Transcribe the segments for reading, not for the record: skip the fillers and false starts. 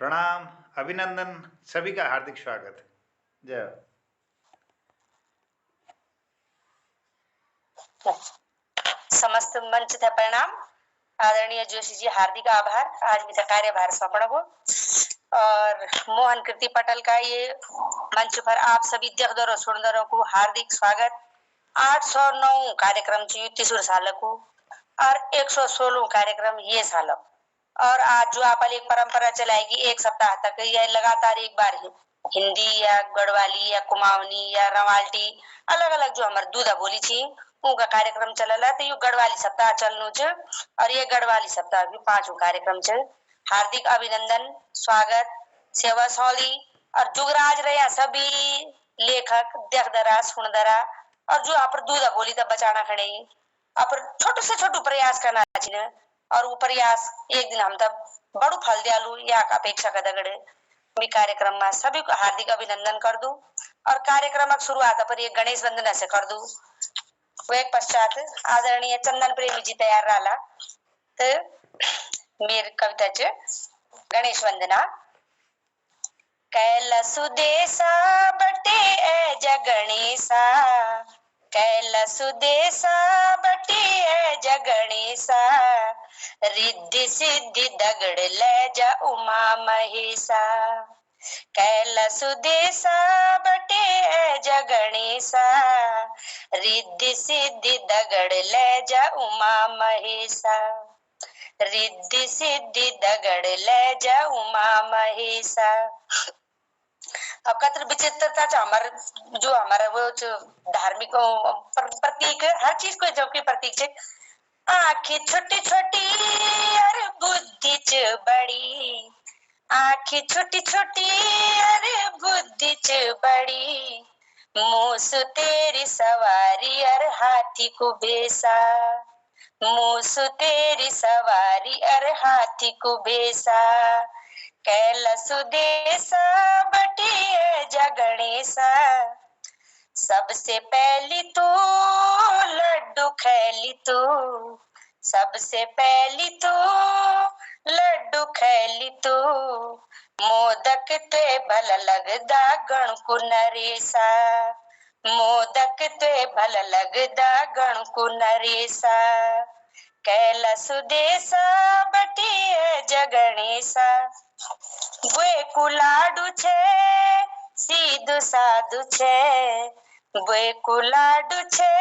प्रणाम, अभिनंदन, सभी का हार्दिक स्वागत। जय हो। समस्त मंच था प्रणाम। आदरणीय जोशी जी हार्दिक आभार आज मी कार्यभार सौंपण को और मोहन कृति पटल का ये मंच पर आप सभी देखदरों सुनदरों को हार्दिक स्वागत। 809 कार्यक्रम चाहिए तीसरे साल को और 116 कार्यक्रम ये साल और आज जो आप एक परंपरा चलाएगी एक सप्ताह तक या लगातार एक बार हिंदी या गढ़वाली या कुमाऊनी या रवाल्टी अलग अलग जो हमारे दूधा बोली थी उनका कार्यक्रम चलला तो ये गढ़वाली सप्ताह चलनु छ और ये गढ़वाली सप्ताह भी 5वां कार्यक्रम छ। हार्दिक अभिनंदन स्वागत सेवा सौली और जुगराज रहे सभी लेखक देखदरा सुनदरा और जो आप दूधा बोली तब बचाना खड़े आप छोटे से छोटू प्रयास करना चाहिए और वो प्रयास एक दिन हम तब बड़ू फल दयालु या अपेक्षा का दगड़े मी कार्यक्रम में सभी को हार्दिक अभिनंदन कर दूं और कार्यक्रम की शुरुआत पर ये गणेश वंदना से कर दूं। वे पश्चात आदरणीय चंदन प्रेमी जी तैयार रहा तो मेरी कविता च गणेश वंदना। कैलसुदेसा बटे ए जगणेशा कैलसुदेसा बटे ए जगणेशा रिद्धि सिद्धि दगड़ ले जा उमा महेशा कैलसुदेसा बटे ए जगणेशा रिद्धि सिद्धि दगड़ ले जा उमा महेशा रिद्धि सिद्धि दगड़ ले जा उमा महेशा। अब कत्र विचित्रता जो हमारा वो धार्मिक प्रतीक हर चीज को जो की प्रतीक है आंखें छोटी छोटी और बुद्धि च बड़ी आंखें छोटी छोटी और बुद्धि च बड़ी मूस तेरी सवारी और हाथी को बेसा मूस तेरी सवारी और हाथी को बेसा कैलसुदेसा बटी जगणेशा सबसे पहली तू लड्डू खैली तू सबसे पहली तू लड्डू खैली तू मोदक ते भल लगदा गण को नरेसा मोदक ते भल लगदा गण को नरेसा कैलसुदेसा बटी जगणेशा बुए कुलाडू छे सीधु साधु छे बुए कुलाडू छे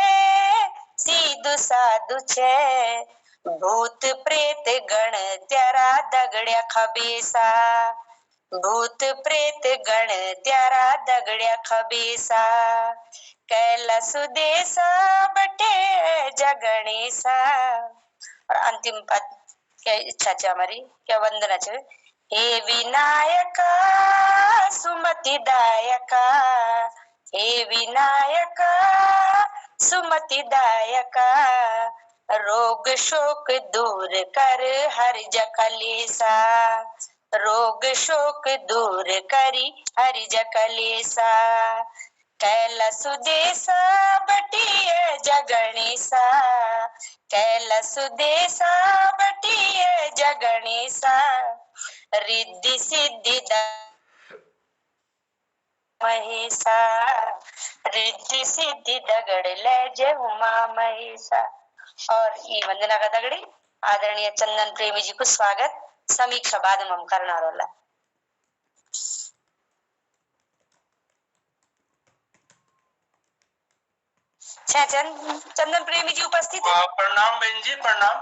सीधु साधु छे भूत प्रेत गण त्यारा दगड़िया खबेसा भूत प्रेत गण त्यारा दगड़िया खबेसा कैलसुदेसा बटे जगणेशा। और अंतिम पद क्या इच्छा है हमारी क्या वंदना है हे विनायका सुमति दायका हे विनायका सुमति दायका रोग शोक दूर कर हरिज कलेसा रोग शोक दूर करी हरिज कलेसा कैलसुदेसा बटी जगणेशा कैलसुदेसा बटी जगणेशा रिद्धि सिद्धि महेशा रिद्धि सिद्धि दगड़ ले जे उमा महेशा। और ये वंदना का दगड़ी आदरणीय चंदन प्रेमी जी को स्वागत समीक्षा बाद में हम करना रोला। चंदन प्रेमी जी उपस्थित है। प्रणाम बहन जी प्रणाम।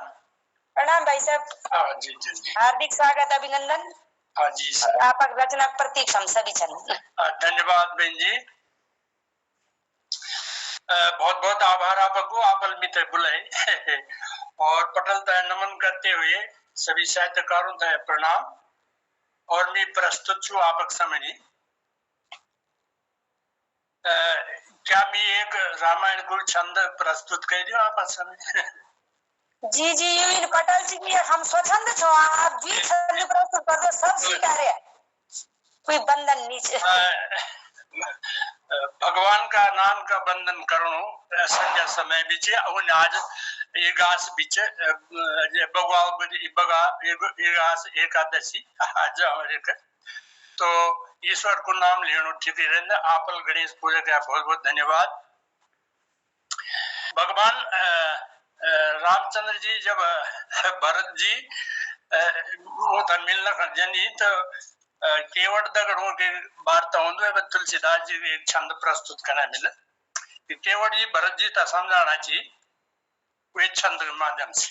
प्रणाम भाई साहब। हाँ जी जी जी हार्दिक स्वागत अभिनंदन। हाँ जी सर। आप रचना प्रतीक हम सभी धन्यवाद बहन जी बहुत बहुत आभार आपको आप मित्र बुलाए और पटल तय नमन करते हुए सभी साहित्यकारों तय प्रणाम और मैं प्रस्तुत छू आपक समझी क्या मैं एक रामायण गुरु छंद प्रस्तुत कर दियो आप समय जी जी इन पटल जी की हम स्वच्छंद छो आप भी छंद प्रस्तुत कर दो सब स्वीकार्य कोई बंधन नहीं भगवान का नाम का बंधन करो संध्या समय बीचे उन आज इगास बीच बगवाल इगास एकादशी आज हमारे तो ईश्वर को नाम लेनो ठीक रहने आपल गणेश पूजा का बहुत बहुत धन्यवाद। भगवान रामचंद्र जी जब भरत जी उधर मिलना कर जनी तो केवट दगड़ों के वार्ता होंगे तुलसीदास जी एक छंद प्रस्तुत करना मिले कि केवट जी भरत जी ता समझाना चाहिए वे छंद के माध्यम से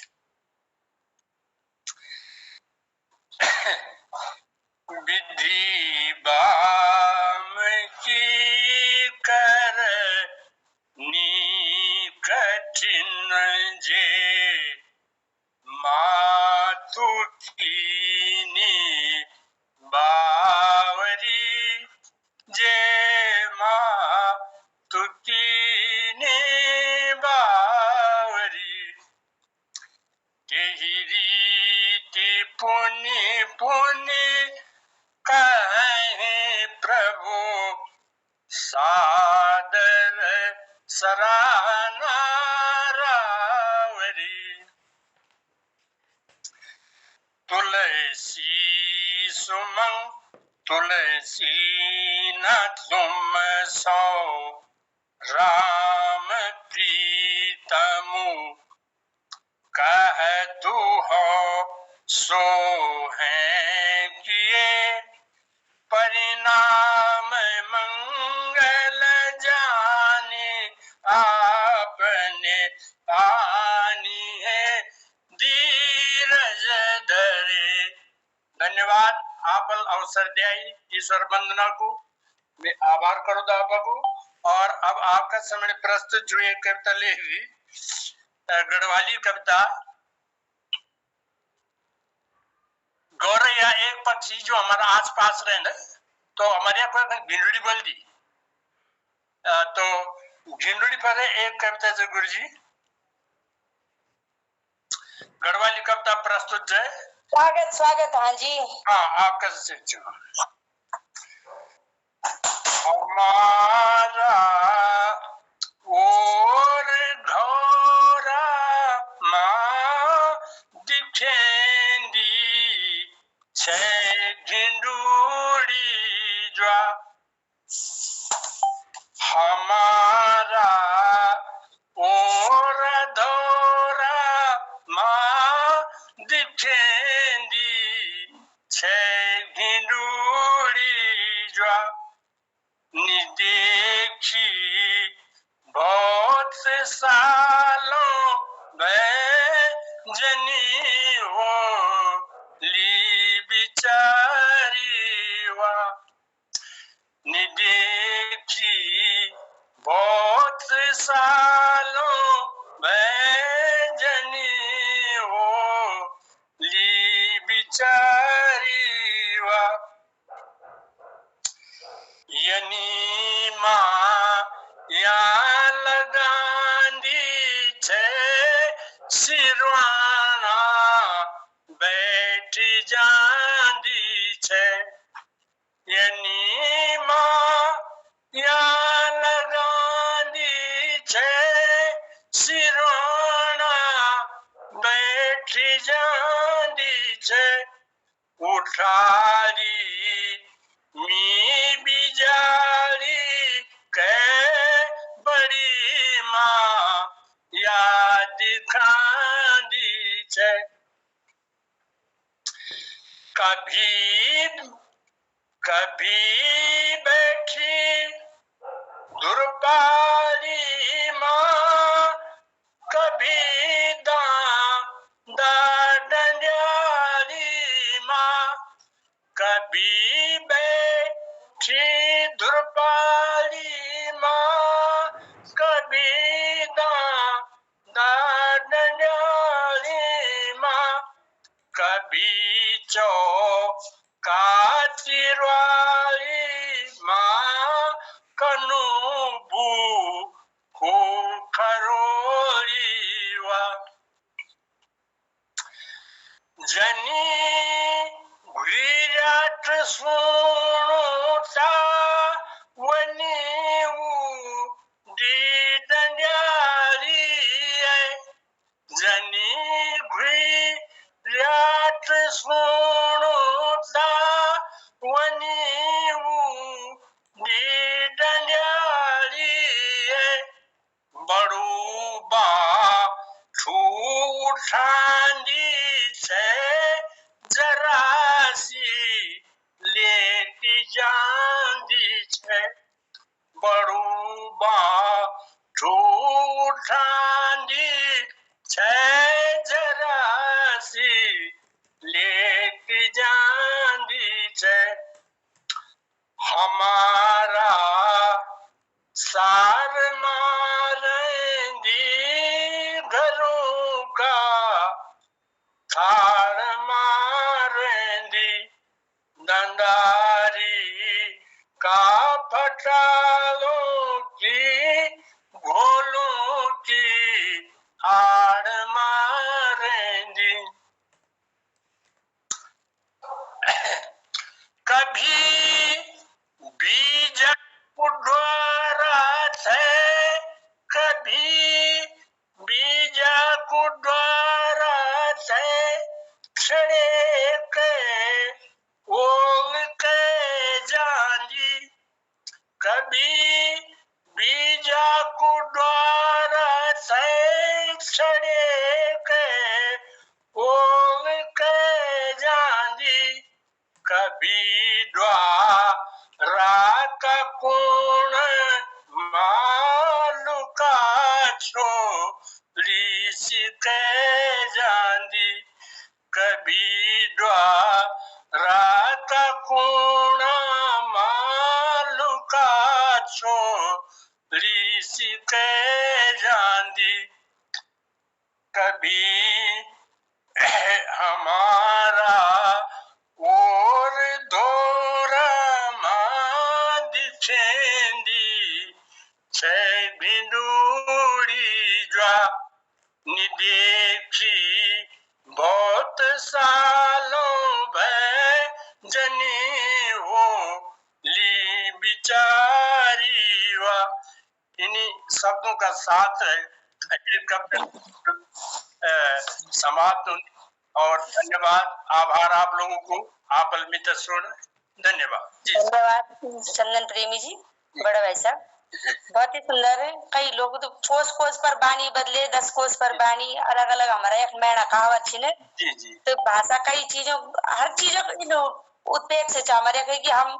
विधि बाम की कर नी कठिन जे मातु कीनी बावरी जे मातु कीनी बावरी तेहि रीति पुनि पुनि कहे प्रभु सादर सराहना रावरी तुलसी सुमंग तुलसी न तुम सो राम प्रीतमु कह तू हो सो है किए परिणाम मंगल जाने आपने आनी है धीरज धरे। धन्यवाद आपल अवसर दिया ईश्वर वंदना को मैं आभार करूँ आपा को। और अब आपका समय प्रस्तुत जो एक कविता लेगी गढ़वाली कविता गौरैया एक पक्षी जो हमारा आसपास रहे ना तो हमारे यहाँ कोई गिंडड़ी बोल दी तो गिंडड़ी पर एक कविता जो गुरु जी गढ़वाली कविता प्रस्तुत है। स्वागत स्वागत। हाँ जी हाँ आपका हमारा और घोरा माँ दिखेंदी छे ढिंडूड़ी ज्वा हमारा और धोरा माँ दिखेंदी छे ढिंडूड़ी ज्वा निदेखी बहुत से सालों में जनी हो ली बिचारी वा निदेखी बहुत से सालों में जनी हो ली बिचारी वा यनी माँ या लगांदी छे सिरवाना बैठ जांदी छे यनी माँ या लगांदी छे सिरवाना बैठ जांदी छे उठारी मी बिजारी के बड़ी माँ याद खांदी छे कभी कभी बैठी दुर्पारी माँ कभी डंडियारी माँ कभी बैठी दुर्पारी माँ कभी डंडियारी माँ कभी कातिरवाली माँ कनूबू को खरोरी वा जनी गुरियाट सुनता वनी दी डंडियारी दंडारी का फटालों की घोलों की आड़ मारेंगी। कभी बीज कुडवारा थे, कभी बीज कुडवारा थे, छड़े के ओल के जांजी। कभी बीज कुडवारा थे, छड़े के ओल के जांजी। कभी द्वारा का कोण मालुका छोड़ी सीते जांदी। कभी द्वारा का कोण मालुका छोड़ी सीते जांदी। कभी हमारा और दोरा मां दिखेंदी। छे भिंडूड़ी ज्वा निदेखी बहुत सालों भय जनी हो ली बिचारी वा। इन्हीं शब्दों का साथ है समाप्त। और धन्यवाद, आभार आप लोगों को, आप अलमिता सुन, धन्यवाद जी। धन्यवाद चंदन प्रेमी जी, बड़ा भाई साहब, बहुत ही सुंदर है। कई लोग तो कोस कोस पर बानी बदले, 10 कोस पर बानी, अलग अलग हमारा एक मैना कहावत छी ने जी जी। तो भाषा कई चीजों, हर चीजों उत्पेक्ष से हमारे कहे कि हम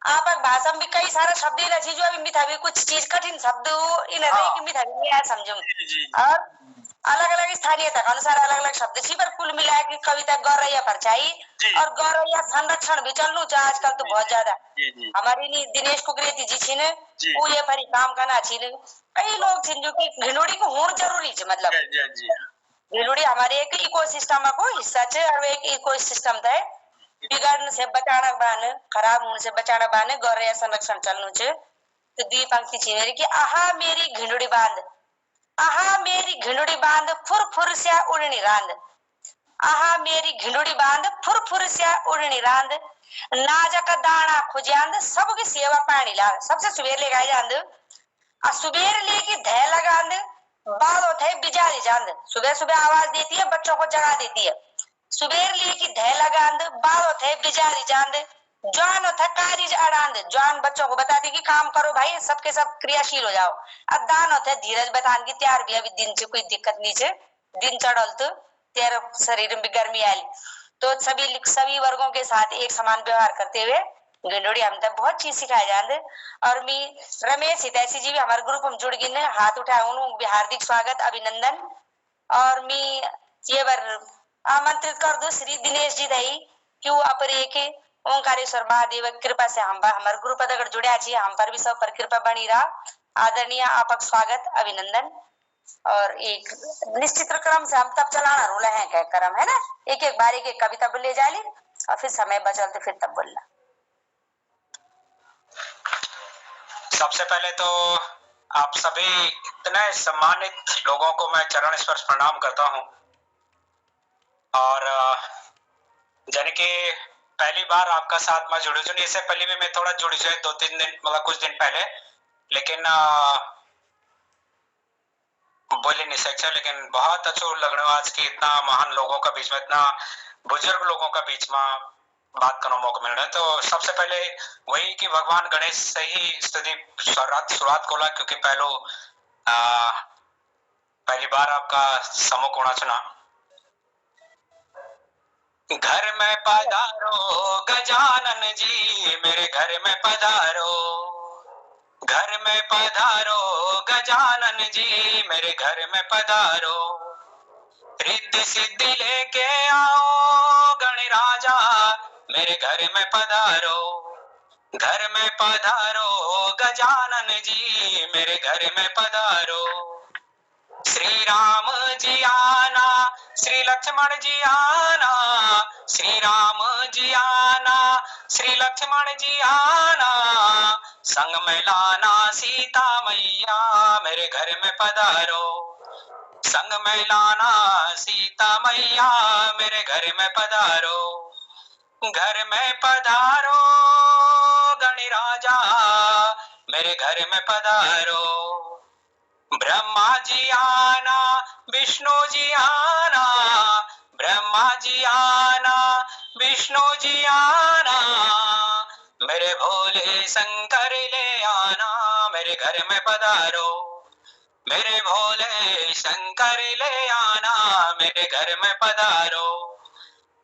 आप भाषा में भी कई सारा शब्द ही रची जो अभी मिथा भी कुछ चीज कठिन शब्द इन रही कि मिथा भी नहीं आया समझूं। और अलग अलग स्थानीयता के अनुसार अलग अलग शब्द छी, पर कुल मिला के कविता गौरैया परछाई और गौरैया संरक्षण भी चलनु चाहे आजकल तो बहुत ज्यादा। हमारी नी दिनेश कुकरेती जी छी ने वो ये फरी काम करना छी ने, कई लोग छी जो कि घिनोड़ी को होना जरूरी है। मतलब घिनोड़ी हमारे एक इकोसिस्टम को हिस्सा है और एक इकोसिस्टम है बिगड़ने से बचाना बाने, खराब होने से बचाना बाने गौरैया संरक्षण चलनु छे। तो दी पंक्ति छी मेरी कि आहा मेरी घिनोड़ी बांध, आहा मेरी घिनोड़ी बांध फुर फुर स्या उड़नी रांद। आहा मेरी घिनोड़ी बांध फुर फुर स्या उड़नी रांद। नाजक दाना खुजांद सबकी सेवा पानी लाग। सबसे सुबेर ले गाय जांद आ सुबेर लेके धै लगांद बाद होते बिजारी जांद। सुबह सुबह आवाज देती है, बच्चों को जगा देती है। सुबेर लेके धै लगांद बाद होते बिजारी जांद। जवान होता कारिज अड़ांद, जवान बच्चों को बताती कि काम करो भाई, सबके सब क्रियाशील हो जाओ। अदान होते धीरज बतान की त्यार भी अभी दिन से कोई दिक्कत नहीं है, दिन चढ़ल तो तेरे शरीर में गर्मी आई। तो सभी वर्गों के साथ एक समान व्यवहार करते हुए घिनोड़ी हम तक बहुत चीज सिखाए जाते। और मी रमेश हितैषी जी भी हमारे ग्रुप में जुड़ गए, हाथ उठाए उन्होंने भी हार्दिक स्वागत अभिनंदन। और मी ये बार आमंत्रित कर दो श्री दिनेश जी दही क्यों अपरे के ओंकारेश्वर महादेव कृपा से हम हमारे ग्रुप अगर जुड़े छी, हम पर भी सब पर कृपा बनी रहा। आदरणीय आपक स्वागत अभिनंदन। और एक निश्चित क्रम से हम तब चलाना रोल है क्या क्रम है ना, एक एक बार एक एक कविता बोले जाली और फिर समय बचल तो फिर तब बोलना। सबसे पहले तो आप सभी इतने सम्मानित लोगों को मैं चरण स्पर्श प्रणाम करता हूं। और यानी कि पहली बार आपका साथ में जुड़ू, इससे पहले भी मैं थोड़ा जुड़ी है 2-3 दिन मतलब कुछ दिन पहले, लेकिन बोले नहीं सकता। लेकिन बहुत अच्छा लगने आज की इतना महान लोगों का बीच में, इतना बुजुर्ग लोगों का बीच में बात करने मौका मिल रहा है। तो सबसे पहले वही कि भगवान गणेश से ही स्तुति शुरुआत खोला, क्योंकि पहली बार आपका सम्मुख होना सुना। घर में पधारो गजानन जी मेरे घर में पधारो, घर में पधारो गजानन जी मेरे घर में पधारो। रिद्धि सिद्धि लेके आओ गणराजा मेरे घर में पधारो, घर में पधारो गजानन जी मेरे घर में पधारो। श्री राम जी आना, श्री लक्ष्मण जी आना, श्री राम जी आना, श्री लक्ष्मण जी आना, संग में लाना सीता मैया, मेरे घर में पधारो। संग में लाना सीता मैया, मेरे घर में पधारो। घर में पधारो गणि राजा, मेरे घर में पधारो। ब्रह्मा जी आना, विष्णु जी आना, ब्रह्मा जी आना, विष्णु जी आना, मेरे भोले शंकर ले आना, मेरे घर में पधारो। मेरे भोले शंकर ले आना, मेरे घर में पधारो।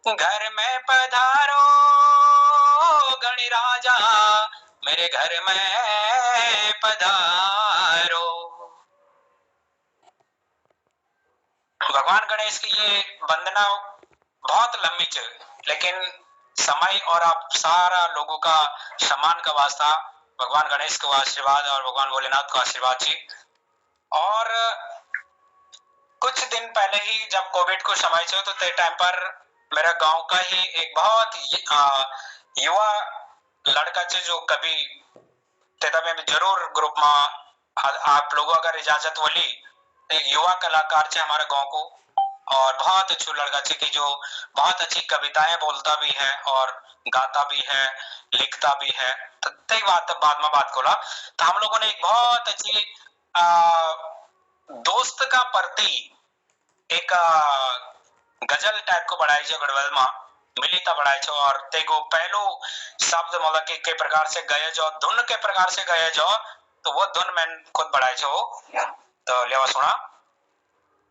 घर में पधारो गणि राजा, मेरे घर में पधारो। भगवान गणेश की ये वंदना बहुत लंबी है, लेकिन समय और आप सारा लोगों का सम्मान का वास्ता भगवान गणेश को आशीर्वाद और भगवान भोलेनाथ को आशीर्वाद जी। और कुछ दिन पहले ही जब कोविड को समय छो, तो ते टाइम पर मेरा गांव का ही एक बहुत युवा लड़का छे, जो कभी तेदा में जरूर ग्रुप में आप लोगों अगर इजाजत बोली, एक युवा कलाकार छे हमारे गांव को, और बहुत अच्छा लड़का छे कि जो बहुत अच्छी कविताएं बोलता भी है और गाता भी है, लिखता भी है। तो तई बात बाद में बात कोला, तो हम लोगों ने एक बहुत अच्छी दोस्त का प्रति एक गजल टाइप को बढ़ाई छे, गढ़वाल में मिलिता बढ़ाई छे। और तेगो पहलो शब्द मतलब के प्रकार से गए जो धुन के प्रकार से गए जो, तो वो धुन मैंने खुद बढ़ाई छे वो, तो लेवा सुना।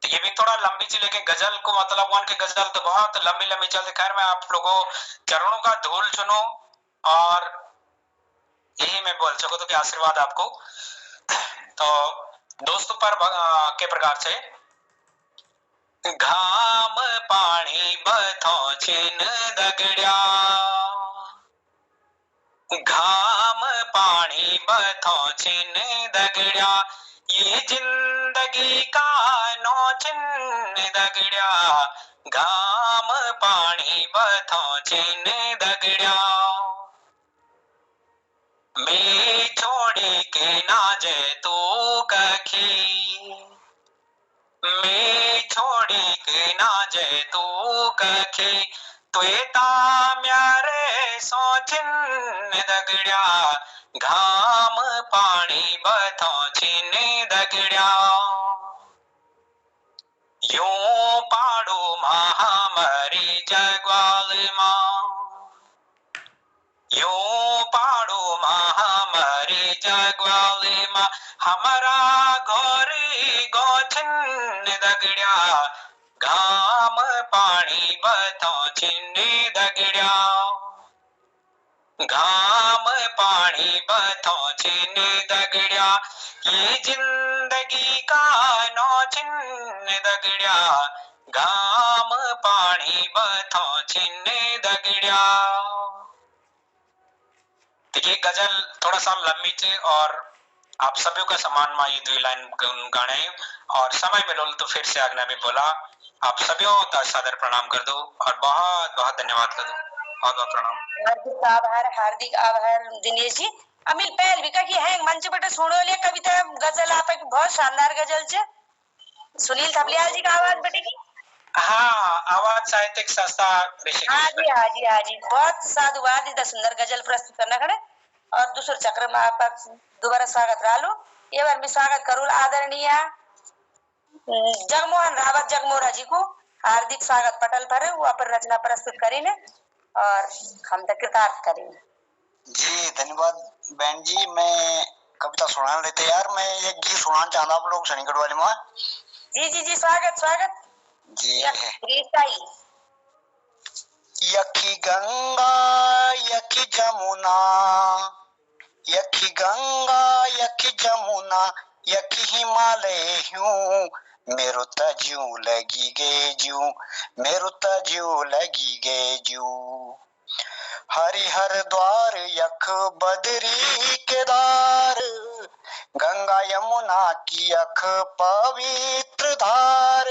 तो ये भी थोड़ा लंबी चीज, लेकिन गजल को मतलब वन की गजल तो बहुत लंबी लंबी चलती। खैर मैं आप लोगों चरणों का धूल चुनो और यही मैं बोल सकूं तो कि आशीर्वाद आपको। तो दोस्तों पर के प्रकार से घाम पानी बथो छिन दगड़िया, घाम पानी बथो छिन दगड़िया, ये जिंदगी का नौचिन दगड़िया, घाम पानी बथो छिन दगड़िया। मैं छोड़ी के ना जे तू कखी, मैं छोड़ी के ना जे तू कखी, त्वेता म्यारे सोचिन दगड़िया, घाम पानी बथो छिन दगड़िया। यूं पाड़ो महामारी जगवाल मां, यूं पाड़ो महामारी जगवाल मां, हमारा घोरी गोथिन दगड़िया, घाम पानी बथो छिन दगड़िया, घाम पानी बथो छिन दगड़िया, ये जिंदगी का नौचिन दगड़िया, घाम पानी बथो छिन दगड़िया। तो ये गजल थोड़ा सा लंबी थी और आप सभी का सम्मान में ये 2 लाइन गाने, और समय मिलो तो फिर से आज्ञा भी बोला। आप सभी का सादर प्रणाम कर दो और बहुत बहुत धन्यवाद कर दो। बहुत बहुत प्रणाम। हार्दिक आभार दिनेश जी। अमिल पहल भी की है मंच पर सुनो ले कविता गजल आप एक बहुत शानदार गजल छे। सुनील थपलियाल जी का आवाज बटेगी। हाँ, आवाज साहित्यिक संस्था ऋषिकेश। हाँ जी बहुत साधुवाद इतना सुंदर गजल प्रस्तुत करना खड़े। और दूसरे चक्र में आपका दोबारा स्वागत रालू। ये बार मैं स्वागत करूँ आदरणीय जगमोहन रावत जगमोरा जी को हार्दिक स्वागत पटल पर वो पर रचना प्रस्तुत करेंगे और हम तक कृतार्थ करेंगे। जी धन्यवाद बहन जी। मैं कविता सुनाने लेते यार, मैं एक गीत सुनाना चाहता आप लोग शनिगढ़ वाले में। जी स्वागत स्वागत जी। यखी गंगा यखी जमुना, यखी गंगा यखी जमुना, यखी हिमालय हूँ, मेरो तजू लगी गे जू, मेरो तजू लगी गे जू। हरिहर द्वार यख बदरी केदार, गंगा यमुना की यख पवित्र धार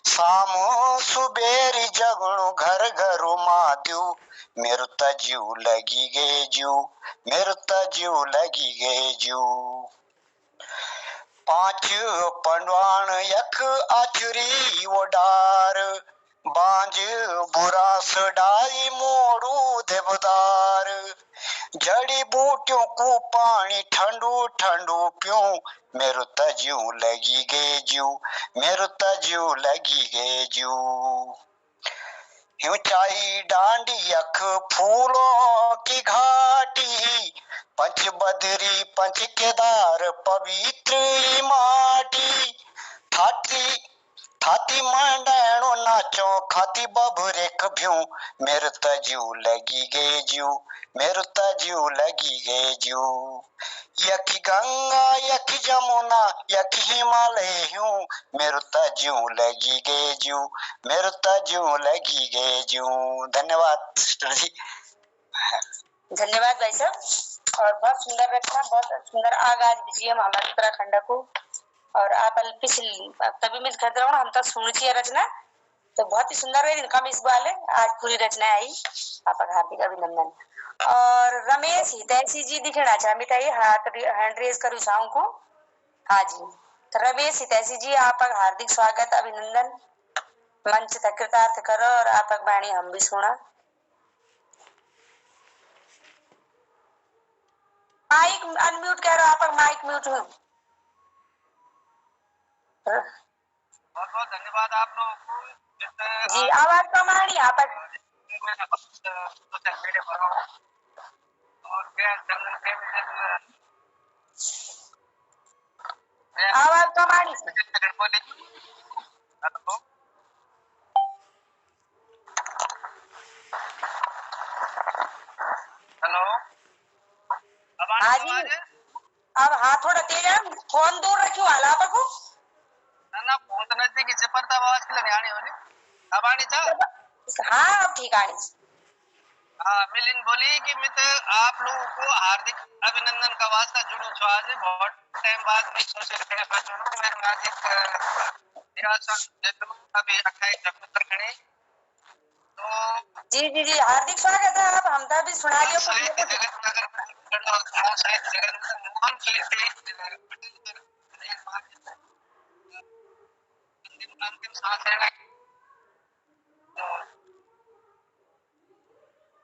सामो सुबेरी जगणु घर घर माद्यू मेरु त जीव लगी गे जीव मेरु त जीव लगी गे जीव पांच पंडवान यख आचुरी वो डार बांझ बुरास डाई मोड़ू देवदार जड़ी बूटियों को पानी ठंडू ठंडू प्यूं मेरु त जीव लगी गे जीव मेरु त जीव लगी गे जीव ऊंचाई डांडी यख फूलों की घाटी पंच बदरी पंच केदार पवित्र माटी थाती थाती मंडणो नाचो खाती बबरे कभ्यूं मेरु त जीव लगी गे जीव मेरु त जीव लगी गे जीव यखी गंगा यखी जमुना यखी हिमालय हूँ मेरु त जीव लगी गे जीव मेरु त जीव लगी गे जीव। धन्यवाद सिस्टर जी। धन्यवाद भाई साहब। और बहुत सुंदर रचना, बहुत सुंदर आगाज दीजिए हमारे उत्तराखंड को। और आप पिछली तभी मिल कर रहा हम तक सुनी रचना तो बहुत ही सुंदर है। कम इस बाले आज पूरी रचना आई, आपका हार्दिक अभिनंदन। और रमेश हितैषी जी दिखना चाहे हाथ हैंड रेज करूँ साहू को। हाँ जी, तो रमेश हितैषी जी आपका हार्दिक स्वागत अभिनंदन। मंच तक कृतार्थ करो और आपका वाणी हम भी सुना। माइक अनम्यूट करो, आपका माइक म्यूट हो। बहुत बहुत धन्यवाद आप लोगों को जी। आवाज कम आ रही है आप सोशल मीडिया पर और आवाज कम आ रही है। हेलो, हाँ जी। अब हाँ थोड़ा तेज है, फोन दूर रखियो हाल आपको। ना फोन तो नजदीक से पर आवाज के लिए आनी होनी। अब आनी था। हाँ अब ठीक आनी। हाँ, मिलिन बोली कि मैं तो आप लोगों को हार्दिक अभिनंदन का वास्ता जुड़ू छो। आज बहुत टाइम बाद मैं सोशल मीडिया पर जुड़ू। मेरे नाम एक अभी 28 नवंबर खड़े तो जी जी जी हार्दिक स्वागत है। आप हम तो भी सुना दियो कुछ अंतिम सांस है।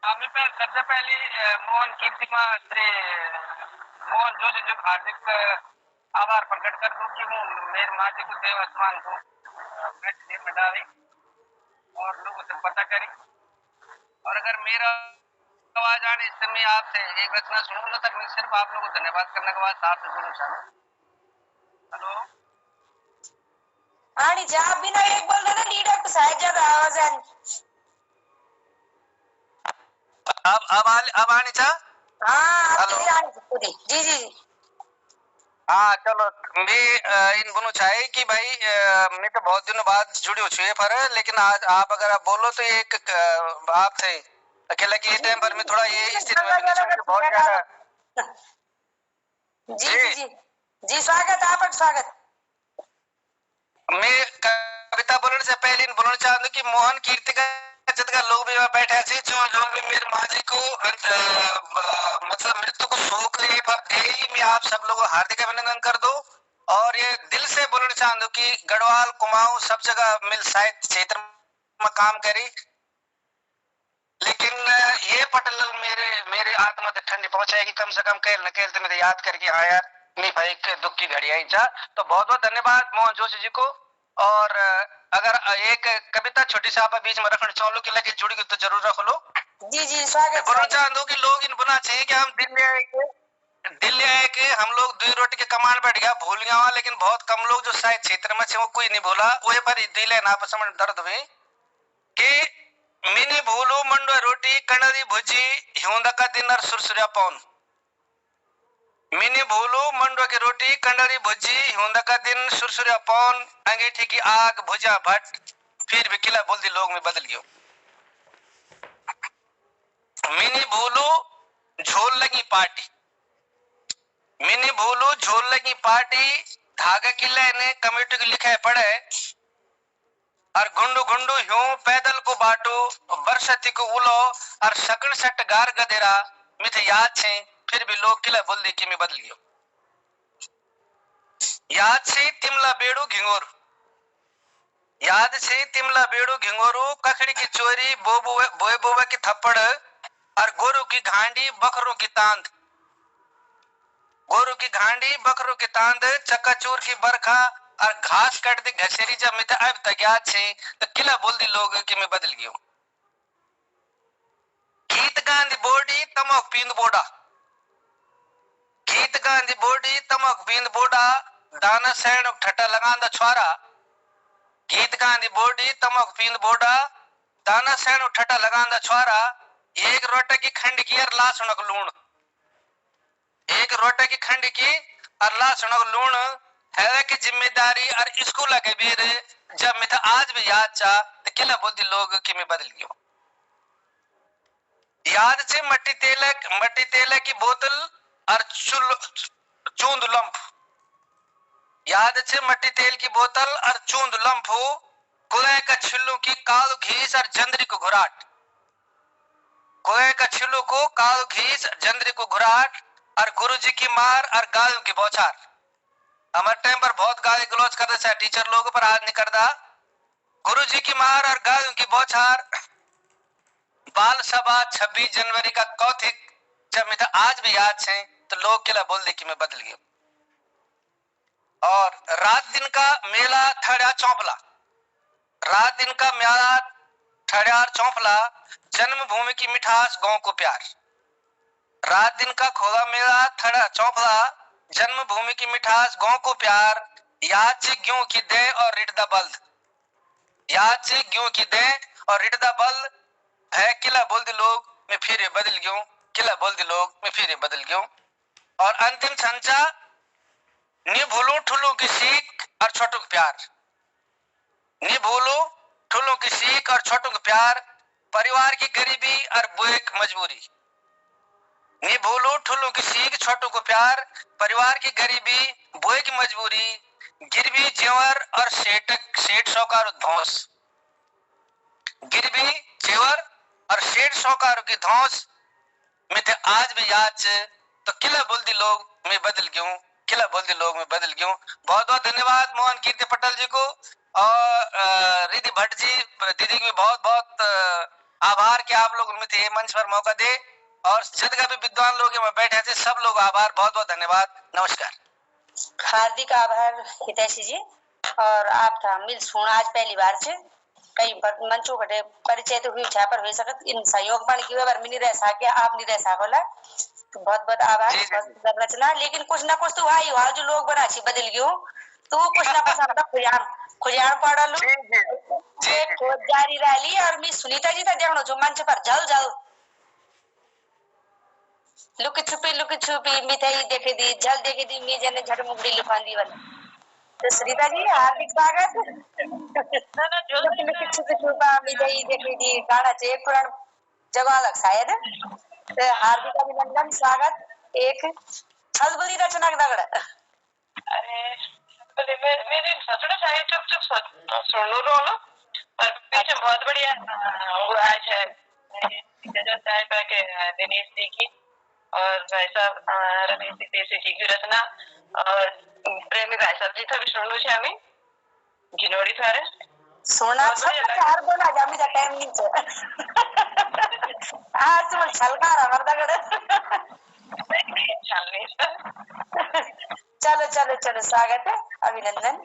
हमें पे सबसे पहले मोहन कीर्तिमा श्री मोहन जोशी जी को हार्दिक आभार प्रकट कर दूं कि वो मेरे माँ जी को देव आसमान को मैसेज में डाली और लोगों से पता करी। और अगर मेरा आवाज आने इस समय आपसे एक रचना सुनूं ना तक मैं सिर्फ आप लोगों को धन्यवाद करने के बाद आपसे जुड़ना चाहूँ। हेलो, आनी जा आप बिना एक बोल रहे ना लीडर तो शायद ज्यादा आवाज आनी। अब आनी था। हाँ पूरी जी जी। हाँ चलो, मैं इन बोलना चाहे कि भाई मैं तो बहुत दिनों बाद जुड़ी हुई पर लेकिन आज आप अगर आप बोलो तो ये एक आप थे अकेला कि ये टाइम पर मैं थोड़ा ये स्थिति में बहुत ज्यादा। जी जी जी जी स्वागत आपका स्वागत। मैं कविता बोलने से पहले इन बोलना चाहता हूँ कि मोहन कीर्ति का जगह लोग भी बैठे थे जो लोग भी मेरे माँ जी को मतलब मृत्यु को शोक मैं आप सब लोगों को हार्दिक अभिनंदन कर दो। और ये दिल से बोलना चाहता हूँ कि गढ़वाल कुमाऊं सब जगह मिल साहित्य क्षेत्र में काम करी लेकिन ये पटल मेरे मेरे आत्मा तक ठंडी पहुंचाएगी कम से कम कहल न कहल तो मेरे याद करके हाँ यार नहीं भाई दुख की घड़ी आई जा। तो बहुत बहुत धन्यवाद मोहन जोशी जी को। और अगर एक कविता छोटी सी आप बीच में रखना चाहो कि लगे जुड़ी तो जरूर रख लो। जी जी स्वागत। बोलना चाहता हूँ कि लोग इन बना चाहिए कि हम दिल्ली आए के हम लोग 2 रोटी के कमांड बैठ गया भूल गया लेकिन बहुत कम लोग जो शायद क्षेत्र में वो कोई नहीं भूला वही पर दिल ना समझ दर्द हुई कि मिनी भूलू मंडो रोटी कणरी भुजी हिंदा का दिन सुरसुरिया पौन मिनी भूलू मंडो की रोटी कंडरी भुजी हिंदा का दिन सुरसुरिया पौन अंगीठी की आग भुजा भट्ट फिर भी किला बोल दी लोग में बदल गयो। मिनी भूलू झोल लगी पार्टी मिनी भूलू झोल लगी पार्टी धागे किले ने कमेटी को लिखे पड़े और गुंडू गुंडू ह्यूं पैदल को बाटू बरसती को उलो और सकन सट गार गदेरा मिथ याद छे फिर भी लोग किला बोल दी कि मैं बदल गयो। याद से तिमला बेड़ू घिंगोर, याद से तिमला बेड़ू घिंगोरू कखड़ी की चोरी बोए बोए की थप्पड़ और गोरू की घांडी बकरों की तांद, गोरू की घांडी बकरों की तांद चक्काचूर की बरखा और घास काट दी घसेरी जब मित अब तक याद छे तो किला बोल दी लोग कि मैं बदल गयो। गीत गांधी बोडी तमक पींद बोडा, गीत गांधी बोडी तमक पींद बोडा दाना सैन ठट्टा लगांदा छुआरा, गीत गांधी बोडी तमक पींद बोडा दाना सैन ठट्टा लगांदा छुआरा एक रोटे की खंड की और लासुणक लूण, एक रोटे की खंड की और लासुणक लूण है की जिम्मेदारी और स्कूल के बीर जब मिथ आज भी याद चा तो किला बोल दी लोग कि मैं बदल गयो। याद से मट्टी तेल की बोतल और चूंद लंप, याद से मट्टी तेल की बोतल और चूंद लंप हो कुएं का छिल्लू की काल घीस और जंदरी को घुराट, कुएं का छिल्लू को काल घीस जंदरी को घुराट और गुरुजी की मार और गायों की बौछार। हमारे टाइम पर बहुत गाली गलौज करते थे टीचर लोगों पर, आज नहीं करता। गुरुजी की मार और गायों की बौछार बाल सभा 26 जनवरी का कौथिक जब मिथा आज भी याद है तो लोग किला बोल दे कि मैं बदल गया। और रात दिन का मेला ठड़ा चौंपला, रात दिन का मेला ठड़ियार चौंपला जन्मभूमि की मिठास गांव को प्यार, रात दिन का खोला मेला ठड़ा चौंपला जन्मभूमि की मिठास गांव को प्यार याद से ग्यों की दे और रिटदा बल्द, याद से ग्यों की दे और रिटदा बल्द है किला बोल दे लोग मैं फिर बदल गयो, किला बोल दे लोग मैं फिर बदल गयो। और अंतिम संचा नी भूलो ठुलो की सीख और छोटों का प्यार, नी भूलो ठुलो की सीख और छोटों का प्यार परिवार की गरीबी और बुए की मजबूरी, नी भूलो ठुलो की सीख छोटों को प्यार परिवार की गरीबी बुए की मजबूरी गिरवी जेवर और सेठ सौकार धौस, गिरवी जेवर और सेठ सौकार की धौस में थे आज भी याद तो किला बोल दी लोग मैं बदल गया, किला बोल दी लोग मैं बदल गया। बहुत बहुत धन्यवाद मोहन कीर्ति पटेल जी को और रिधि भट्ट जी दीदी की बहुत बहुत आभार कि आप लोग में थे मंच पर मौका दे और जितने भी विद्वान लोग यहाँ बैठे थे सब लोग आभार, बहुत बहुत धन्यवाद, नमस्कार। हार्दिक आभार हितैषी जी। और आप था मिल सुन आज पहली बार से कई मंचों घटे परिचय तो हुई छा पर हो सकत इन सहयोग बन की बार मिनी रह सके आप नहीं रह सकोला तो बहुत बहुत आभार। बहुत रचना लेकिन कुछ ना कुछ तो भाई हाल जो लोग बना छी बदल गयो तो कुछ ना कुछ हम खुजान पड़ा लू एक खोज जारी रही और मैं सुनीता जी था देखो जो मंच पर जल जल लुक छुपी मिठाई देखे दी जल देखे दी मी जने झट मुगड़ी लुकांदी वाला तो सुनीता जी हार्दिक स्वागत। लुक छुपा मिठाई देखे दी गाना चे पुराण जगह अलग शायद तो हार्दिक अभिनंदन स्वागत। एक छलबली रचना दगड़ अरे बोले मेरे ससुर साहे चुप सुनो रोलो पर पीछे बहुत बढ़िया वो आज है जजन साहिब के दिनेश जी की और भाई साहब रमेश देसी जी की रचना और प्रेमी भाई साहब जी था भी सुनो छे हमें गिनोड़ी थारे सोना चार बोला जामी का टाइम नहीं छे आज तुम छलकार हमर दगड़ चल नहीं चलो चलो चलो स्वागत है अभिनंदन।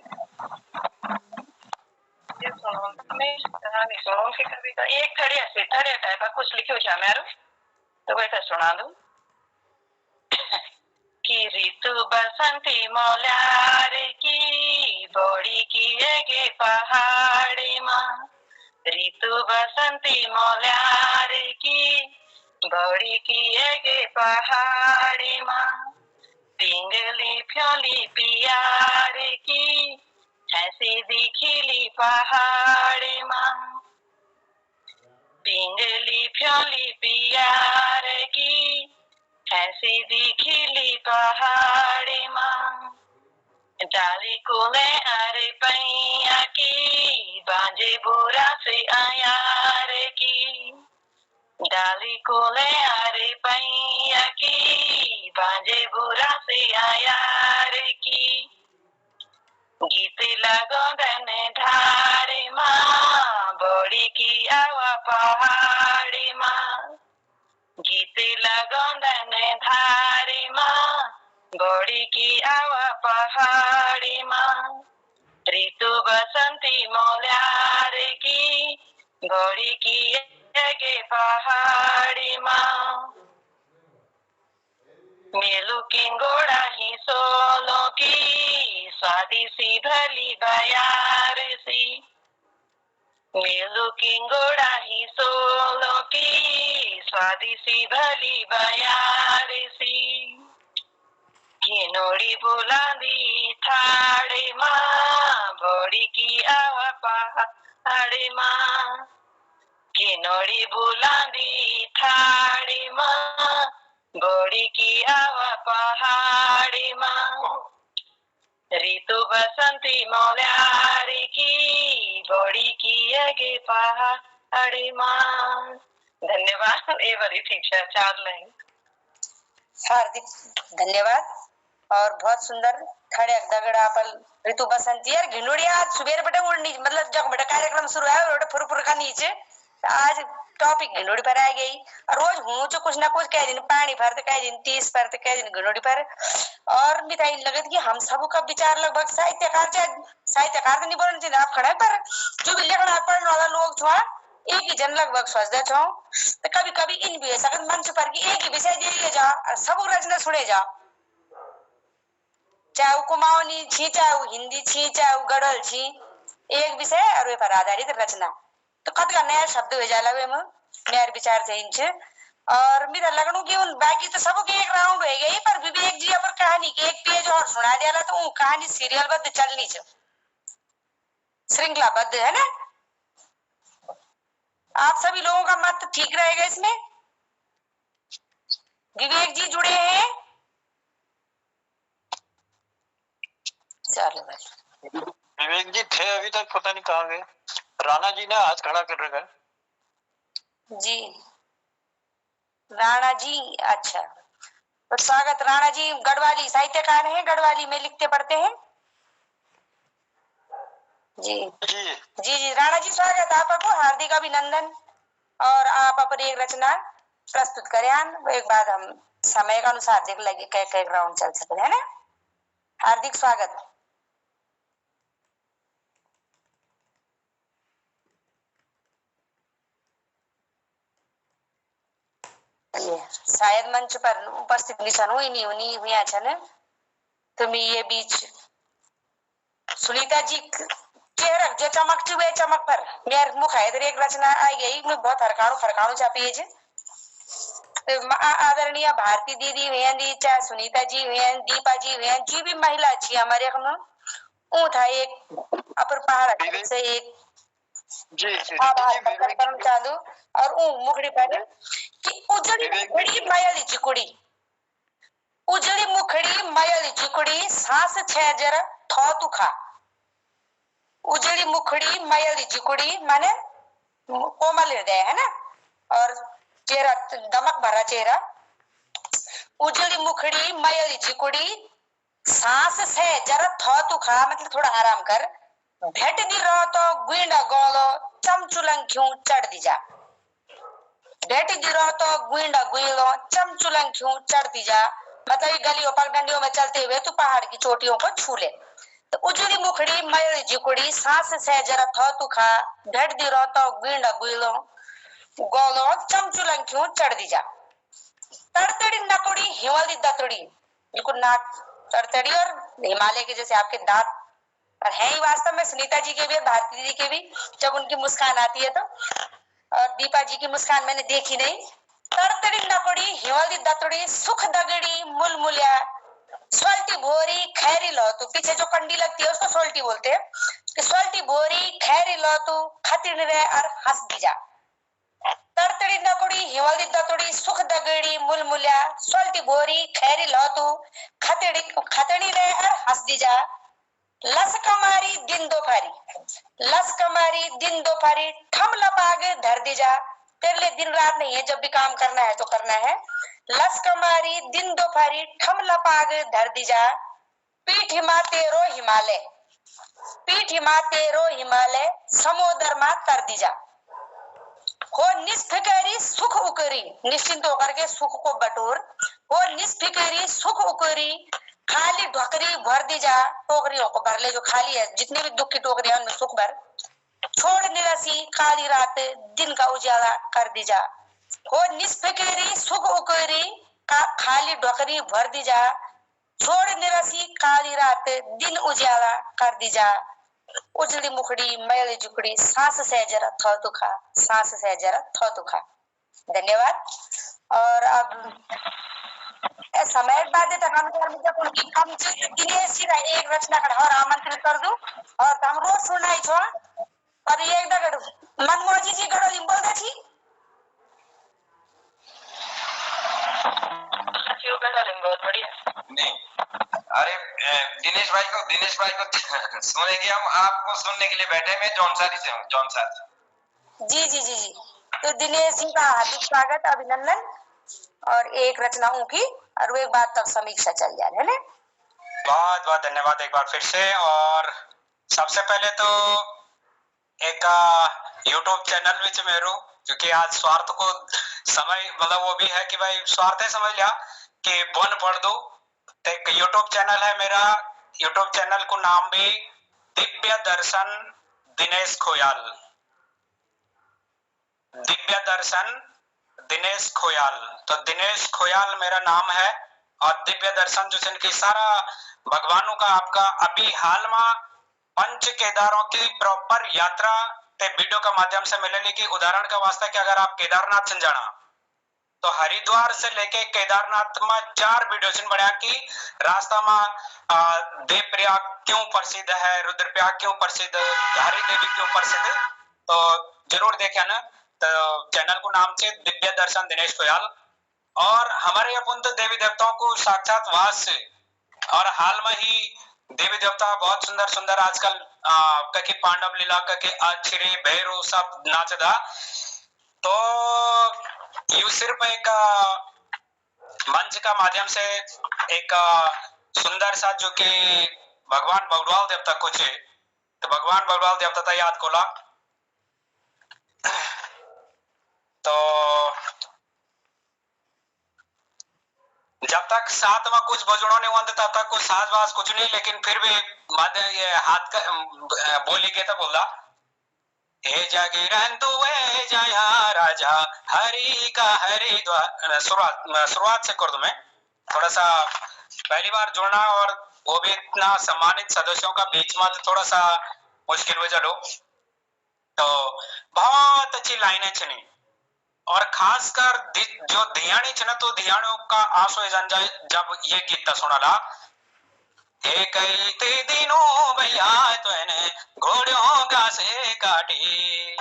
ये सुनो मैं कहानी सुनो कि कविता एक थड़े टाइप का कुछ लिखियो छे मेरो तो बैठा सुना दूं कि ऋतु बसंती मौलार की बड़ी की गे पहाड़ी माँ, ऋतु बसंती मौलार की बड़ी की गे पहाड़ी माँ, पिंगली फ्योली पियार की ऐसी दिखिली पहाड़ी माँ, पिंगली फ्योली पियार की ऐसी दिखिली पहाड़ी माँ, डाली कोले अरे पैया की बांझे बोरा से आया रे की डाली कोले अरे पैया की बांझे बोरा से आया रे की गीत लगोदने ढारे माँ बड़ी की आवा पहाड़ी माँ गीत लगोदने धारे माँ बड़ी की आवा पहाड़ी माँ ऋतु बसंती मौल्यारे की बड़ी की आगे पहाड़ी माँ मेलू किंगोड़ा ही सोलो की स्वादी सी भली बयार सी मेलू किंगोड़ा ही सोलो की स्वादी सी भली बयार सी किनोड़ी बुलांदी थाड़े माँ बड़ी की आवा पहाड़े माँ किनोड़ी बुलांदी थाड़े माँ बड़ी की आवा पहाड़ी माँ ऋतु बसंती मौल्यारी की बड़ी की आगे पहाड़ी माँ। धन्यवाद। ये बड़ी ठीक है, 4 लाइन। हार्दिक धन्यवाद। और बहुत सुंदर खड़े दगड़ा पल ऋतु बसंती यार घिनोड़िया सुबेर बटे उड़नी मतलब जब बटे कार्यक्रम शुरू है बटे फुरफुर का नीचे आज टॉपिक घिनोड़ी पर आ गई। रोज हूँ जो कुछ ना कुछ कह दिन पानी भरते कह दिन 30 पर कह दिन घिनोड़ी पर और मिठाई लगत कि हम सब का विचार लगभग साहित्यकार तो नहीं बोलना चाहिए आप खड़े पर जो भी लिखना पढ़ने वाला लोग छुआ एक ही जन लगभग सोचते छो तो कभी कभी इन भी सकत मंच पर की एक ही विषय दे दिए जा और सब रचना सुने जा चाहे वो कुमाऊनी छी चाहे वो हिंदी छी चाहे वो गढ़ल छी एक विषय और वे पर आधारित रचना तो कद का नया शब्द हो जाला वे में मेरे विचार से इंच और मेरा लगनू कि उन बाकी तो सब के एक राउंड हो गई पर विवेक जी पर कहानी के एक पेज और सुना दिया तो वो कहानी सीरियलबद्ध चलनी छ श्रृंखलाबद्ध है ना। आप सभी लोगों का मत ठीक रहेगा इसमें। विवेक जी जुड़े हैं चलो भाई विवेक जी थे अभी तक पता नहीं कहाँ गए। राणा जी ने हाथ खड़ा कर रखा है जी। राणा जी अच्छा तो स्वागत। राणा जी गढ़वाली साहित्यकार हैं, गढ़वाली में लिखते पढ़ते हैं जी जी जी राणा जी स्वागत। आपको हार्दिक अभिनंदन और आप अपनी एक रचना प्रस्तुत करें एक बाद हम समय के अनुसार देख लेंगे कई राउंड चल सकते हैं ना। हार्दिक स्वागत। शायद मंच पर उपस्थित निशान हुई हुई छन तुम्हें ये बीच सुनीता जी चेहरा जो चमक चुके चमक पर मेरे मुख है एक रचना आई गई मैं बहुत हरकाणु छापी है आदरणीय भारती दीदी हुई चाहे सुनीता जी हुई दीपा जी हुई जी भी महिला अच्छी हमारे वो था एक अपर पहाड़ से एक चालू और मुखड़ी पर कि उजड़ी मुखड़ी मायाली चिकुड़ी सांस छह जरा थो तू खा उजड़ी मुखड़ी मायाली चिकुड़ी माने कोमल हृदय है ना और चेहरा दमक भरा चेहरा उजड़ी मुखड़ी मायाली चिकुड़ी सांस से जरा थो तू खा मतलब थोड़ा आराम कर भेट दी रहो तो गुइंडा गोलो चमचुलंग क्यों चढ़ दी जा भेट दी रहो तो गुइंडा गुइलो चमचुलंग क्यों चढ़ दी जा मतलब गलियों पगडंडियों में चलते हुए तू पहाड़ की चोटियों को छू ले तो उजड़ी मुखड़ी मयली जिकुड़ी सांस से जरा थो तू खा भेट दी रहो तो गुइंडा गुइलो गोलो चमचुलंग क्यों चढ़ दी जा तड़तड़ी नकुड़ी हिमालय दतड़ी बिल्कुल नाक तड़तड़ी और हिमालय के जैसे आपके दांत और है ही वास्तव में सुनीता जी के भी भारती दीदी के भी जब उनकी मुस्कान आती है तो और दीपा जी की मुस्कान मैंने देखी नहीं तड़तड़ी नकुड़ी हिमालय दतड़ी सुख दगड़ी मुलमुलिया सोल्टी भोरी खैरी लो तू पीछे जो कंडी लगती है उसको सोल्टी बोलते हैं कि सोल्टी भोरी खैरी लो तू खतिन रे और हंस दी जा तड़तड़ी नकुड़ी हिमालय दतड़ी सुख दगड़ी मुलमुलिया सोल्टी भोरी खैरी लो तू खतड़ी रे और हंस दी जा लस कमारी दिन दोपहरी ठम लपाग धर दी जा। तेरे लिए दिन रात नहीं है, जब भी काम करना है तो करना है। लस कमारी दिन दोपहरी ठम लपाग धर दी जा। पीठ हिमा तेरो हिमालय समुद्र मा तर दी जा। हो निष्फिकरी सुख उकरी, निश्चिंत होकर के सुख को बटोर। हो निष्फिकरी सुख उकरी खाली ढोकरी भर दी जा। टोकरियों को भर ले, जो खाली है, जितने भी दुख की टोकरियां उनमें सुख भर। छोड़ निराशी काली रात दिन का उजाला कर दी जा। हो निष्फिकरी सुख उकरी खाली ढोकरी भर दी जा। छोड़ निराशी काली रात दिन उजाला कर दी जा। उजड़ी मुखड़ी मैली जुकड़ी सांस से जरा थो तुखा। धन्यवाद। और अब समय बाद उनकी कम दिनेश एक रचना कर और आमंत्रित कर दूं और हम रोज सुनाई छो। और ये एक मनमोजी जी गड़ो जी बोल छी। बहुत बढ़िया। नहीं, अरे दिनेश भाई को सुनेंगे हम, आपको सुनने के लिए बैठे। मैं जौनसारी से हूँ, जौनसारी। जी। तो दिनेश जी का हार्दिक स्वागत, अभिनंदन। और एक रचना की और एक बात तक समीक्षा चल जाए है ना। बहुत बहुत धन्यवाद एक बार फिर से। और सबसे पहले तो एक यूट्यूब चैनल विच मेरो, क्योंकि आज स्वार्थ को समय मतलब वो भी है कि भाई स्वार्थ है, समझ लिया कि बन पढ़ दो। एक यूट्यूब चैनल है मेरा, यूट्यूब चैनल को नाम भी दिव्य दर्शन दिनेश खोयाल। दिव्य दर्शन दिनेश खोयाल, तो दिनेश खोयाल मेरा नाम है। और दिव्य दर्शन जो जिनकी सारा भगवानों का आपका अभी हाल में पंच केदारों की प्रॉपर यात्रा ते वीडियो का माध्यम से मिलेगी। कि उदाहरण का वास्ता कि अगर आप केदारनाथ जाना तो हरिद्वार से लेके केदारनाथ में 4 वीडियो बढ़िया कि रास्ता में देवप्रयाग क्यों प्रसिद्ध है, रुद्रप्रयाग क्यों प्रसिद्ध, धारी देवी क्यों प्रसिद्ध, तो जरूर देखे ना। तो चैनल को नाम से दिव्य दर्शन दिनेश खोयाल। और हमारे अपन तो देवी देवताओं को साक्षात वास से, और हाल में ही देवी देवता बहुत सुंदर सुंदर आजकल कहीं पांडव लीला कहीं अक्षरी भैरव सब नाचदा। तो यू सिर्फ एक मंच का माध्यम से एक सुंदर सा जो कि भगवान बगवाल देवता कुछ है, तो भगवान बगवाल देवता था याद कोला। तो जब तक साथ में कुछ बजड़ों नहीं हुआ तब तक कुछ साजवाज कुछ नहीं, लेकिन फिर भी मध्य ये हाथ का बोली के तो बोला हे जागीरन दुए जया राजा हरि का हरिद्वार। शुरुआत से कर दूं मैं, थोड़ा सा पहली बार जुड़ना और वो भी इतना सम्मानित सदस्यों का बीच में तो थोड़ा सा मुश्किल हो चलो। तो बहुत अच्छी लाइनें चुनी, और खासकर जो धियाणी छे ना, तो धियाणों का आंसू जब ये गीत सुनाला। हे कई ते दिनों भैया तूने घोड़ों घासे काटी,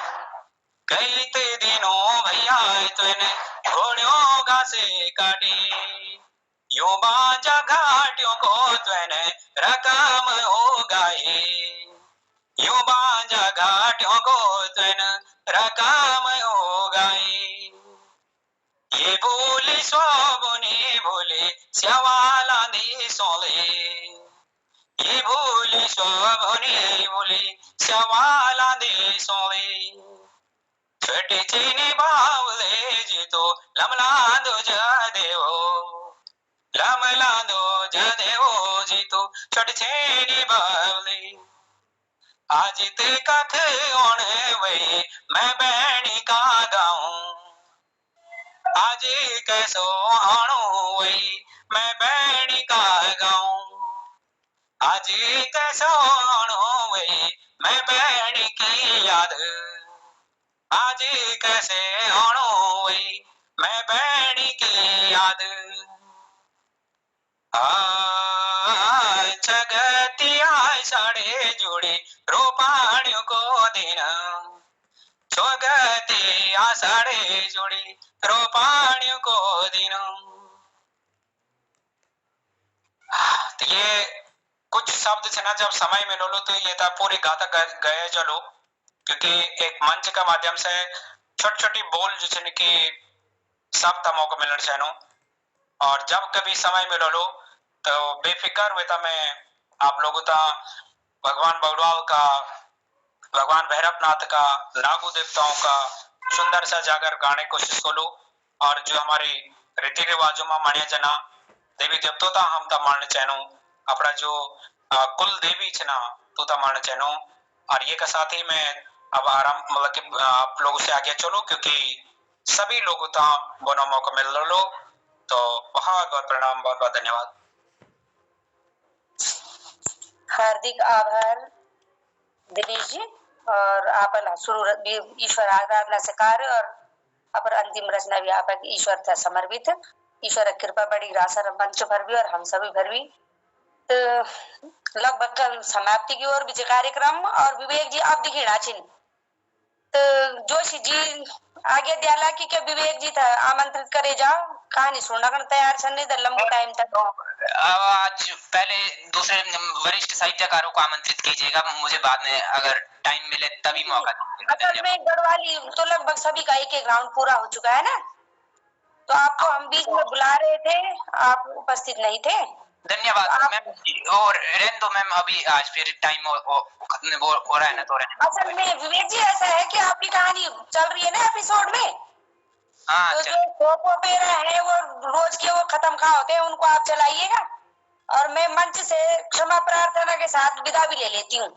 कई ते दिनों भैया तूने घोड़ों घासे काटी, यो बाजा घाटियों को तूने रकम हो गाई, यो बाजा घाटियों को तूने रकम हो गाई। ये बोली सोबने बोले श्यावाला दे सोले, ये बोली सोबने बोले श्यावाला दे सोले। छोटे चीनी बावले जी तो लमलांदो जदेवो, लमलांदो जदेवो जी तो छोटे चीनी बावले। आज ते कथ ओणे वे मैं बैणी का गाऊं, आज कैसो आणो वही मैं बैणी का गाऊं, आज कैसो आणो वही मैं बैणी की याद, आज कैसे आणो वही मैं बैणी की याद। जगती आय साड़े जोड़े रोपाणियों को दिन, स्वगति आषाढ़े जोड़ी रोपाणियों को दिनों। तो ये कुछ शब्द छे ना जब समय में लो तो ये था पूरी गाथा गए चलो, क्योंकि एक मंच का माध्यम से छोटी छोटी बोल जो छे कि सब था मौका मिलना चाहनो, और जब कभी समय में लो तो बेफिक्र हुए था मैं आप लोगों का भगवान बगड़वाल का, भगवान भैरवनाथ का, नागू देवताओं का सुंदर सा जागर गाने की कोशिश करो, और जो हमारी रीति रिवाजों में मानिया जना देवी देवता हम ता मानने चाहनो, अपना जो कुल देवी छे ना तो ता मानने चाहनो। और ये का साथ ही मैं अब आराम मतलब कि आप लोगों से आगे चलो, क्योंकि सभी लोगों ता बोना मौका मिल लो, तो बहुत बहुत प्रणाम, बहुत बहुत धन्यवाद। हार्दिक आभार दिनेश जी, और आपन शुरू ईश्वर आराधना से कार्य और अपर अंतिम रचना भी आप ईश्वर था समर्पित। ईश्वर कृपा बड़ी रासर मंच भर भी और हम सभी भर भी। तो लगभग कल समाप्ति की ओर भी कार्यक्रम, और विवेक जी आप दिखे नाचिन तो जोशी जी आगे दियाला कि क्या विवेक जी था आमंत्रित करे जाओ, कहानी सुनना कर तैयार छन नहीं तो लंबा टाइम तक। आज पहले दूसरे वरिष्ठ साहित्यकारों को आमंत्रित कीजिएगा, मुझे बाद में अगर टाइम मिले तभी मौका दीजिएगा। असल में गढ़वाली तो लगभग सभी का एक राउंड पूरा हो चुका है ना, तो आपको हम बीच में बुला रहे थे, आप उपस्थित नहीं थे। धन्यवाद मैम, और रहने दो मैम, अभी आज फिर टाइम हो रहा है ना, तो असल में विवेक जी ऐसा है कि आपकी कहानी चल रही है ना एपिसोड में, तो जो सोप ओपेरा है वो रोज के वो खत्म कहाँ होते हैं उनको आप चलाइएगा, और मैं मंच से क्षमा प्रार्थना के साथ विदा भी ले लेती हूँ,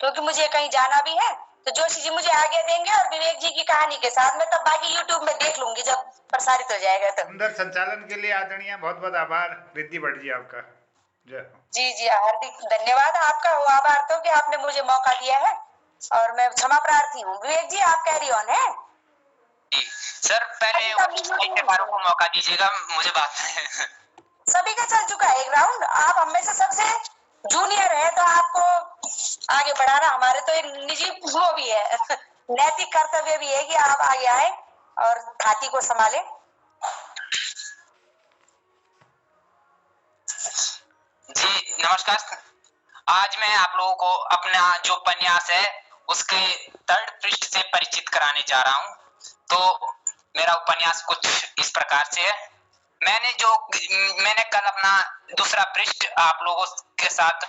क्योंकि मुझे कहीं जाना भी है। तो जोशी जी मुझे आगे देंगे और विवेक जी की कहानी के साथ में तब बाकी यूट्यूब में देख लूंगी जब प्रसारित हो जाएगा। तो सुंदर संचालन के लिए आदरणीय बहुत बहुत आभार रिद्धि भट्ट जी आपका। जी जी हार्दिक धन्यवाद आपका, हो आभार तो कि आपने मुझे मौका दिया है, और मैं क्षमा प्रार्थी हूँ। विवेक जी आप कैरी ऑन है। सर पहले साहित्यकारों को मौका दीजिएगा, मुझे बात है। सभी का चल चुका है एक राउंड, आप हमें से सबसे जूनियर है तो आपको आगे बढ़ाना हमारे तो एक निजी वो भी है नैतिक कर्तव्य भी है कि आप आगे आए और थाती को संभाले। जी नमस्कार, आज मैं आप लोगों को अपना जो उपन्यास है उसके 3rd पृष्ठ से परिचित कराने जा रहा हूँ। तो मेरा उपन्यास कुछ इस प्रकार से है। मैंने कल अपना दूसरा पृष्ठ आप लोगों के साथ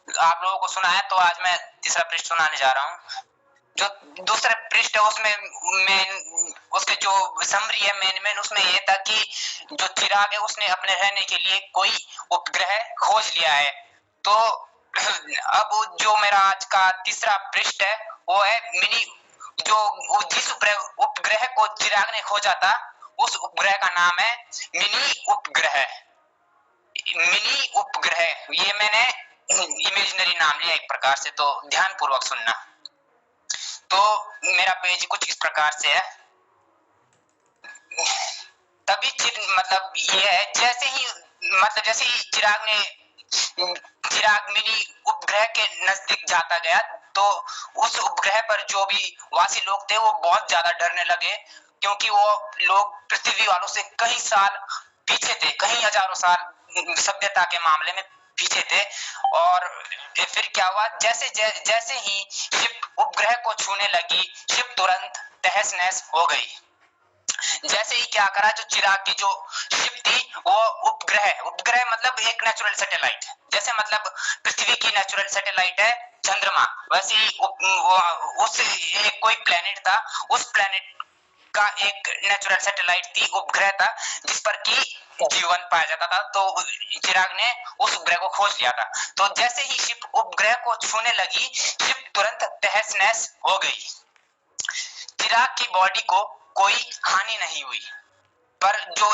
आप लोगों को सुनाया, तो आज मैं तीसरा पृष्ठ सुनाने जा रहा हूँ। जो दूसरा पृष्ठ है उसमें उसके जो समरी है मेन उसमें ये था कि जो चिराग है उसने अपने रहने के लिए कोई उपग्रह खोज लिया है। तो अब जो मेरा आज का तीसरा पृष्ठ है वो है मिनी, जो जिस उपग्रह को चिराग ने खोजा था उस उपग्रह का नाम है मिनी उपग्रह। मिनी उपग्रह ये मैंने इमेजिनरी नाम लिया एक प्रकार से, तो ध्यान पूर्वक सुनना। तो मेरा पेज कुछ इस प्रकार से है। तभी मतलब ये है जैसे ही चिराग मिनी उपग्रह के नजदीक जाता गया तो उस उपग्रह पर जो भी वासी लोग थे वो बहुत ज्यादा डरने लगे, क्योंकि वो लोग पृथ्वी वालों से कई साल पीछे थे, कई हजारों साल सभ्यता के मामले में पीछे थे। और फिर क्या हुआ, जैसे ही शिप उपग्रह को छूने लगी शिप तुरंत तहस नहस हो गई। जैसे ही क्या करा, जो चिराग की जो शिप थी वो उपग्रह मतलब एक नेचुरल सैटेलाइट, जैसे मतलब पृथ्वी की नेचुरल सैटेलाइट है चंद्रमा, वैसे ही उस एक कोई प्लेनेट था, उस प्लेनेट का एक नेचुरल सैटेलाइट थी, उपग्रह था जिस पर की जीवन पाया जाता था। तो चिराग ने उस उपग्रह को खोज लिया था। तो जैसे ही शिप उपग्रह को छूने लगी शिप तुरंत तहस नहस हो गई। चिराग की बॉडी को कोई हानि नहीं हुई, पर जो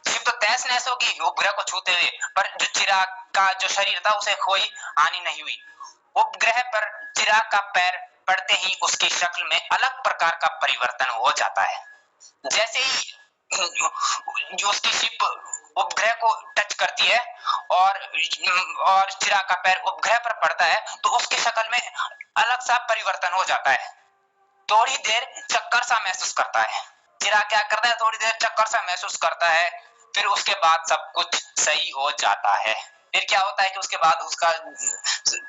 शिप तो तहस नहस होगी उपग्रह को छूते हुए, पर जो चिराग का जो शरीर था उसे कोई हानि नहीं हुई। उपग्रह पर चिराग का पैर पड़ते ही उसकी शक्ल में अलग प्रकार का परिवर्तन हो जाता है। जैसे ही जो उसकी शिप उपग्रह को टच करती है और चिराग का पैर उपग्रह पर पड़ता है तो उसकी शक्ल में अलग सा परिवर्तन हो जाता है। थोड़ी देर चक्कर सा महसूस करता है। चिराग क्या करता है, थोड़ी देर चक्कर सा महसूस करता है, फिर उसके बाद सब कुछ सही हो जाता है। फिर क्या होता है कि उसके बाद उसका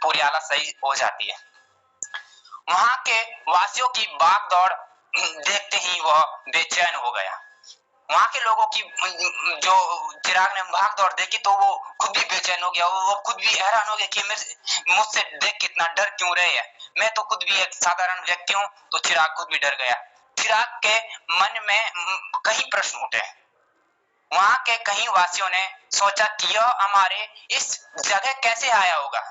पूरी हालत सही हो जाती है। वहां के वासियों की भाग दौड़ देखते ही वह बेचैन हो गया। वहां के लोगों की जो चिराग ने भाग दौड़ देखी तो वो खुद भी बेचैन हो गया। वो खुद भी हैरान हो गया कि मुझसे देख कितना डर क्यों रहे हैं। मैं तो खुद भी एक साधारण व्यक्ति हूँ। तो चिराग खुद भी डर गया। चिराग के मन में कई प्रश्न उठे। वहां के कई वासियों ने सोचा कि यह हमारे इस जगह कैसे आया होगा।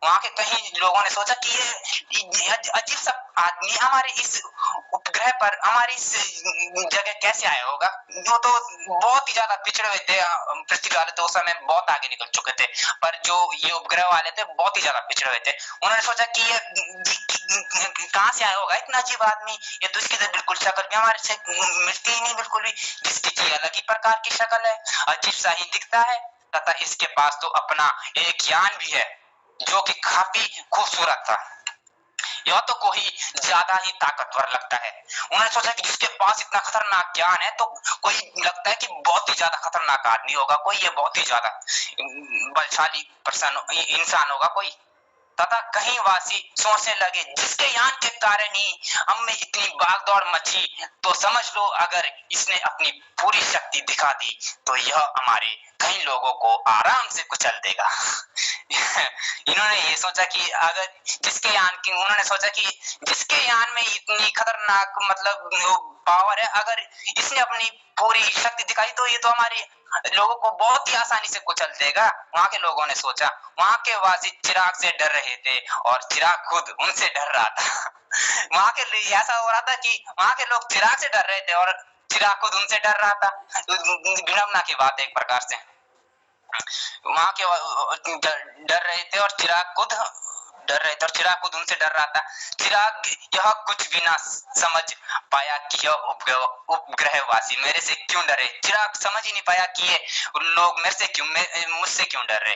वहां के कई लोगों ने सोचा कि ये अजीब सा आदमी हमारे इस उपग्रह पर हमारी इस जगह कैसे आया होगा। वो तो बहुत ही ज्यादा पिछड़े हुए थे। पृथ्वी वाले तो उस समय बहुत आगे निकल चुके थे, पर जो ये उपग्रह वाले थे बहुत ही ज्यादा पिछड़े हुए थे। उन्होंने सोचा कि ये कहाँ से आया होगा इतना अजीब आदमी। ये तो इसकी तो बिल्कुल शक्ल भी हमारे से मिलती ही नहीं बिल्कुल भी। इसकी अलग ही प्रकार की शक्ल है, अजीब सा ही दिखता है, तथा इसके पास तो अपना एक यान भी है जो कि काफी खूबसूरत था। यह तो कोई ज्यादा ही ताकतवर लगता है। उन्होंने सोचा कि जिसके पास इतना खतरनाक ज्ञान है तो कोई लगता है कि बहुत ही ज्यादा खतरनाक आदमी होगा कोई, ये बहुत ही ज्यादा बलशाली इंसान होगा कोई। तथा कहीं वासी सोचने लगे जिसके यान के कारण ही हम में इतनी भागदौड़ मची, तो समझ लो अगर इसने अपनी पूरी शक्ति दिखा दी तो यह हमारे कई लोगों को आराम से कुचल देगा। इन्होंने ये सोचा कि अगर जिसके यान की, उन्होंने सोचा कि जिसके यान में इतनी खतरनाक मतलब पावर है, अगर इसने अपनी पूरी शक्ति दिखाई तो ये तो हमारी लोगों को बहुत ही आसानी से कुचल देगा। वहां के लोगों ने सोचा। वहां के वासी चिराग से डर रहे थे और चिराग खुद उनसे डर रहा था। वहां के लिए ऐसा हो रहा था कि वहां के लोग चिराग से डर रहे थे और चिराग खुद उनसे डर रहा था। विडंबना की बात है एक प्रकार से। वहां के डर रहे थे और चिराग खुद डर रहे थे और चिराग खुद उनसे डर रहा था। चिराग यह कुछ भी ना समझ पाया कि यह उपग्रहवासी मेरे से क्यों डरे। चिराग समझ ही नहीं पाया कि ये लोग मुझसे क्यों डर रहे।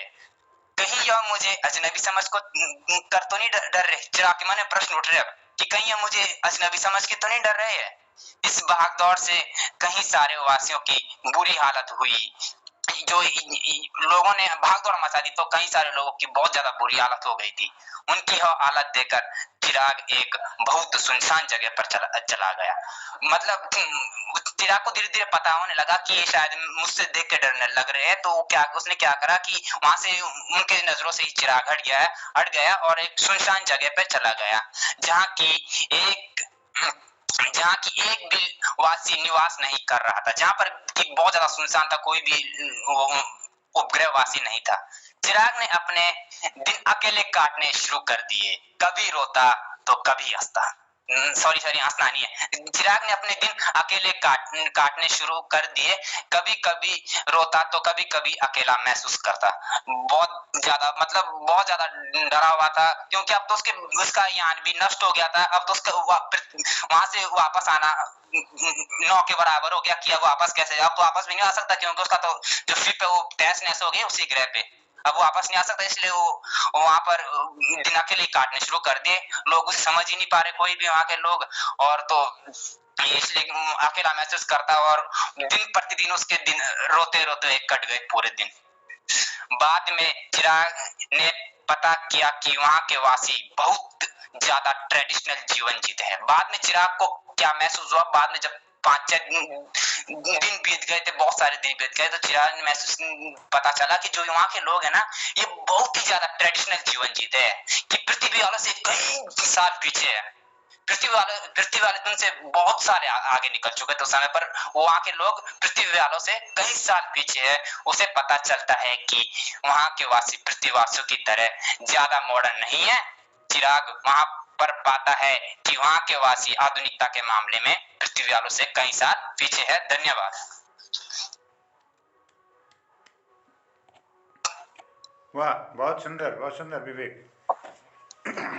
कहीं यह मुझे अजनबी समझ को कर तो नहीं डर रहे। चिराग के मन में प्रश्न उठ रहे कि कहीं यह मुझे अजनबी समझ के तो नहीं डर रहे है। इस भागदौड़ से कहीं सारे वासियों की बुरी हालत हुई। जो लोगों ने भागदौड़ मचा दी तो कई सारे लोगों की बहुत ज्यादा बुरी हालत हो गई थी। उनकी यह हालत देखकर चिराग एक बहुत सुनसान जगह पर चला गया। मतलब चिराग को धीरे धीरे पता होने लगा कि ये शायद मुझसे देख के डरने लग रहे हैं। तो उसने क्या करा कि वहां से उनके नजरों से ही चिराग हट गया और एक सुनसान जगह पर चला गया जहाँ की एक भी वासी निवास नहीं कर रहा था, जहाँ पर कि बहुत ज्यादा सुनसान था, कोई भी उपग्रहवासी नहीं था। चिराग ने अपने दिन अकेले काटने शुरू कर दिए। कभी रोता तो कभी हंसता। सॉरी हंसना नहीं है। चिराग ने अपने दिन अकेले काटने शुरू कर दिए। कभी कभी रोता तो कभी कभी अकेला महसूस करता। बहुत ज्यादा डरा हुआ था क्योंकि अब तो उसका यान भी नष्ट हो गया था। अब तो उसका वहां से वापस आना 9 के बराबर हो गया कि अब वापस कैसे, अब तो वापस भी नहीं आ सकता क्योंकि उसका तो जो शिप है वो तहस नहस हो गई उसी ग्रह पे। अब वो वापस नहीं आ सकता, इसलिए वो वहां पर दिन अकेले काटने शुरू कर दिए। लोग उसे समझ ही नहीं पा रहे कोई भी वहां के लोग, और तो इसलिए अकेला महसूस करता और दिन प्रतिदिन उसके दिन रोते रोते कट गए पूरे दिन। बाद में चिराग ने पता किया कि वहां के वासी बहुत ज्यादा ट्रेडिशनल जीवन जीते हैं। बाद में चिराग को क्या महसूस हुआ, बाद में जब 5-6 दिन बीत गए थे, बहुत सारे दिन बीत गए, तो चिराग ने महसूस पता चला कि जो वहां के लोग हैं ना, ये बहुत ही ज्यादा ट्रेडिशनल जीवन जीते हैं कि पृथ्वी वालों से कई साल पीछे है। पृथ्वी वाले तुमसे बहुत सारे आगे निकल चुके थे उस समय पर। वहां के लोग पृथ्वी वालों से कई साल पीछे है। उसे पता चलता है कि वहां के वासी पृथ्वीवासियों की तरह ज्यादा मॉडर्न नहीं है। चिराग वहां पर पाता है कि वहां के वासी आधुनिकता के मामले में पृथ्वी वालों से कई साल पीछे है। धन्यवाद। वाह, बहुत सुंदर विवेक।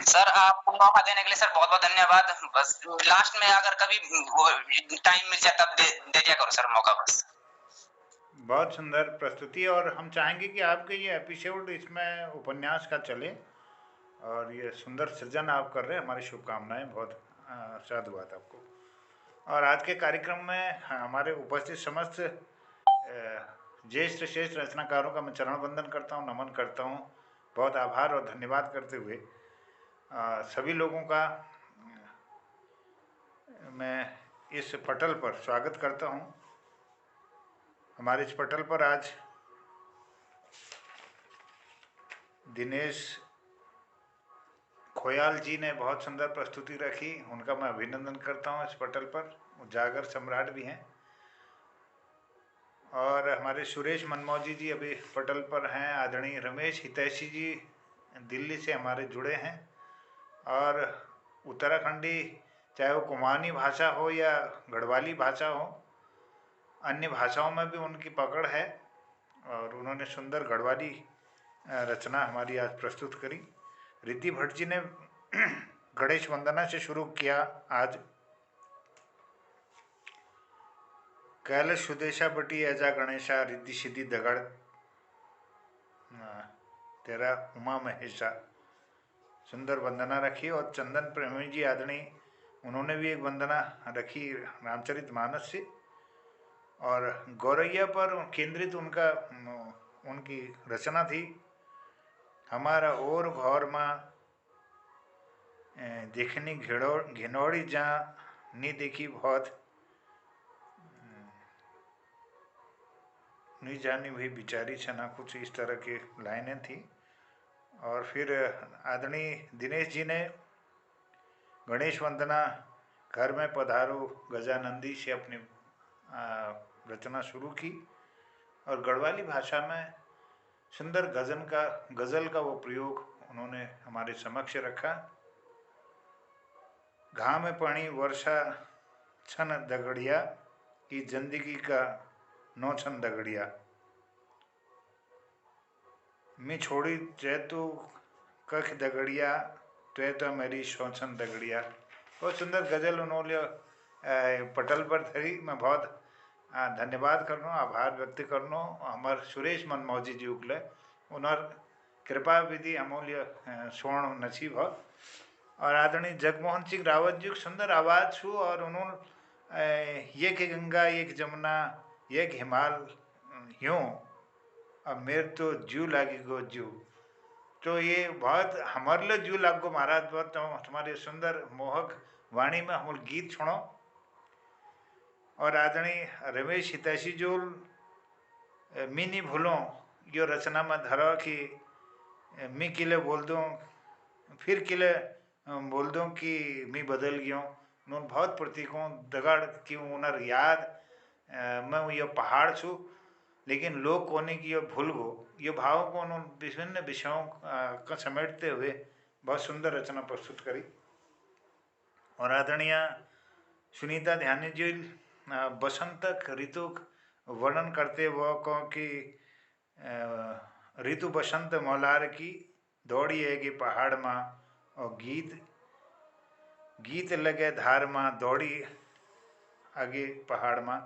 सर आपको मौका देने के लिए सर बहुत बहुत धन्यवाद। बस लास्ट में अगर कभी टाइम मिल जाए तब दे दिया करो सर मौका बस। बहुत सुंदर प्रस्तुति, और हम चाहेंगे कि आपके ये एपिसोड इसमें उपन्यास का चले, और ये सुंदर सृजन आप कर रहे हैं। हमारी शुभकामनाएं, बहुत साधुवाद आपको। और आज के कार्यक्रम में हमारे उपस्थित समस्त ज्येष्ठ श्रेष्ठ रचनाकारों का मैं चरण वंदन करता हूँ, नमन करता हूँ। बहुत आभार और धन्यवाद करते हुए सभी लोगों का मैं इस पटल पर स्वागत करता हूँ। हमारे इस पटल पर आज दिनेश खोयाल जी ने बहुत सुंदर प्रस्तुति रखी, उनका मैं अभिनंदन करता हूँ। इस पटल पर उजागर सम्राट भी हैं। और हमारे सुरेश मनमौजी जी अभी पटल पर हैं। आदरणीय रमेश हितैषी जी दिल्ली से हमारे जुड़े हैं। और उत्तराखंडी, चाहे वो कुमाऊनी भाषा हो या गढ़वाली भाषा हो, अन्य भाषाओं में भी उनकी पकड़ है और उन्होंने सुंदर गढ़वाली रचना हमारी आज प्रस्तुत करी। रिद्धि भट्ट जी ने गणेश वंदना से शुरू किया आज। कैलाश सुदेशा बटी ऐजा गणेशा, रिद्धि सिद्धि दगड़ तेरा उमा महेशा, सुंदर वंदना रखी। और चंदन प्रेमी जी आदरणीय, उन्होंने भी एक वंदना रखी रामचरितमानस से। और गौरैया पर केंद्रित उनकी रचना थी। हमारा और घौर माँ देखनी घिनौड़ी जहाँ नी देखी बहुत, नहीं जानी भाई बिचारी छना, कुछ इस तरह की लाइनें थी। और फिर आदरणीय दिनेश जी ने गणेश वंदना घर में पधारो गजानंदी से अपनी रचना शुरू की। और गढ़वाली भाषा में सुंदर गज़ल का वो प्रयोग उन्होंने हमारे समक्ष रखा। घाम में पानी वर्षा छन दगड़िया की जिंदगी का नो छन दगड़िया, मैं छोड़ी जैतु कख दगड़िया तो मेरी शोचन दगड़िया। बहुत सुंदर गज़ल उन्होंने पटल पर धरी। मैं बहुत धन्यवाद करनो, आभार व्यक्त करनो हमार सुरेश मनमौजी जी उगले, उनर कृपा विधि अमूल्य स्वर्ण नसीब हो। और आदरणीय जगमोहन सिंह रावत जी सुंदर आवाज़ छू। और उन्होंने ये कि गंगा ये कि जमुना ये कि हिमाल यूँ, अब मेरे तो जू लागी गो जू। तो ये बहुत हमारे लिए जू लाग गो महाराज। बहुत हमारे सुंदर मोहक वाणी में हम गीत सुनो। और आदरणीय रमेश हितैषी जो मिनी भूलो यो रचना में धरो कि मी किले बोल दूँ फिर किले बोल दूँ कि मी बदल गयो। उन्होंने बहुत प्रतीकों दगड़ की उनर याद मैं यो पहाड़ छू, लेकिन लोग कोने की यो भूल गो। ये भाव को उन्होंने विभिन्न विषयों का समेटते हुए बहुत सुंदर रचना प्रस्तुत करी। और आदरणीय सुनीता ध्यानी जी बसंत ऋतु वर्णन करते वो को कि ऋतु बसंत मौलार की दौड़ी है कि पहाड़ माँ, और गीत लगे धार माँ दौड़ी आगे पहाड़ माँ,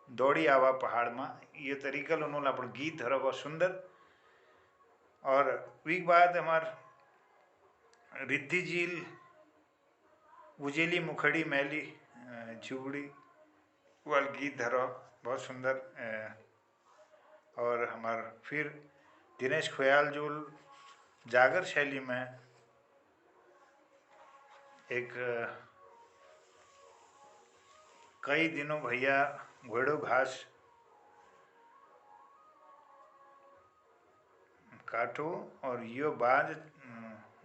दौड़ी आवा पहाड़ माँ। ये तरीकल उन्होंने अपन गीत धरा बहुत सुंदर। और वीक बाद हमार रिद्धि झील उजेली मुखड़ी मैली झुगड़ी वाल गीत धरो बहुत सुंदर। और हमार फिर दिनेश खोयाल जो जागर शैली में एक कई दिनों भैया घोड़ो घास काटो और यो बाज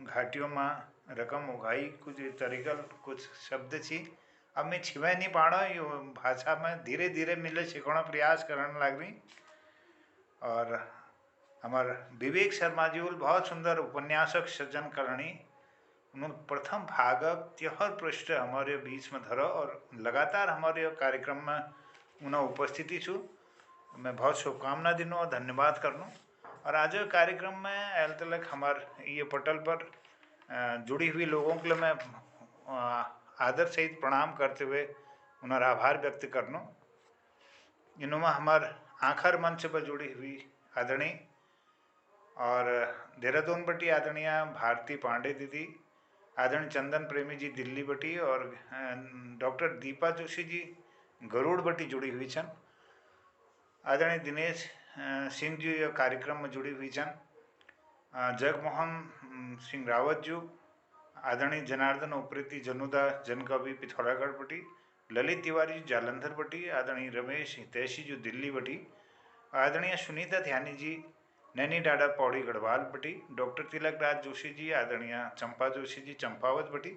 घाटियों में रकम उगाई, कुछ तरीका कुछ शब्द छी। अब मैं छिवे नहीं पाड़ो यो भाषा में धीरे धीरे मिले सीखने प्रयास करने लग रही। और हमार विवेक शर्मा जी बहुत सुंदर उपन्यासक सृजन करनी। उन्होंने प्रथम भाग त्यौहार पृष्ठ हमारे बीच में धरो और लगातार हमारे कार्यक्रम में उन्हें उपस्थिति छू। मैं बहुत शुभकामना दिनों और धन्यवाद करनूँ। और आज कार्यक्रम में एल तलक हमार ये पटल पर जुड़ी हुई लोगों के लिए मैं आदर सहित प्रणाम करते हुए उन्हें आभार व्यक्त करनूँ। इनमें हमार आखर मंच पर जुड़ी हुई आदरणीय और देहरादून बटी आदरणीय भारती पांडे दीदी, आदरणीय चंदन प्रेमी जी दिल्ली बटी और डॉक्टर दीपा जोशी जी गरुड़ बटी जुड़ी हुई छन। आदरणीय दिनेश सिंह जी ये कार्यक्रम में जुड़ी हुई छन। जगमोहन सिंह रावत जी, आदरणीय जनार्दन उप्रेती जनुदा जनकवि पिथौरागढ़ बटी, ललित तिवारी जी जालंधर बटी, आदरणीय रमेश हितैषी जी दिल्ली बटी, आदरणीय सुनीता ध्यानी जी नैनी डाडा पौड़ी गढ़वाल बटी, डॉक्टर तिलक राज जोशी जी, आदरणीय चंपा जोशी जी चंपावत बटी,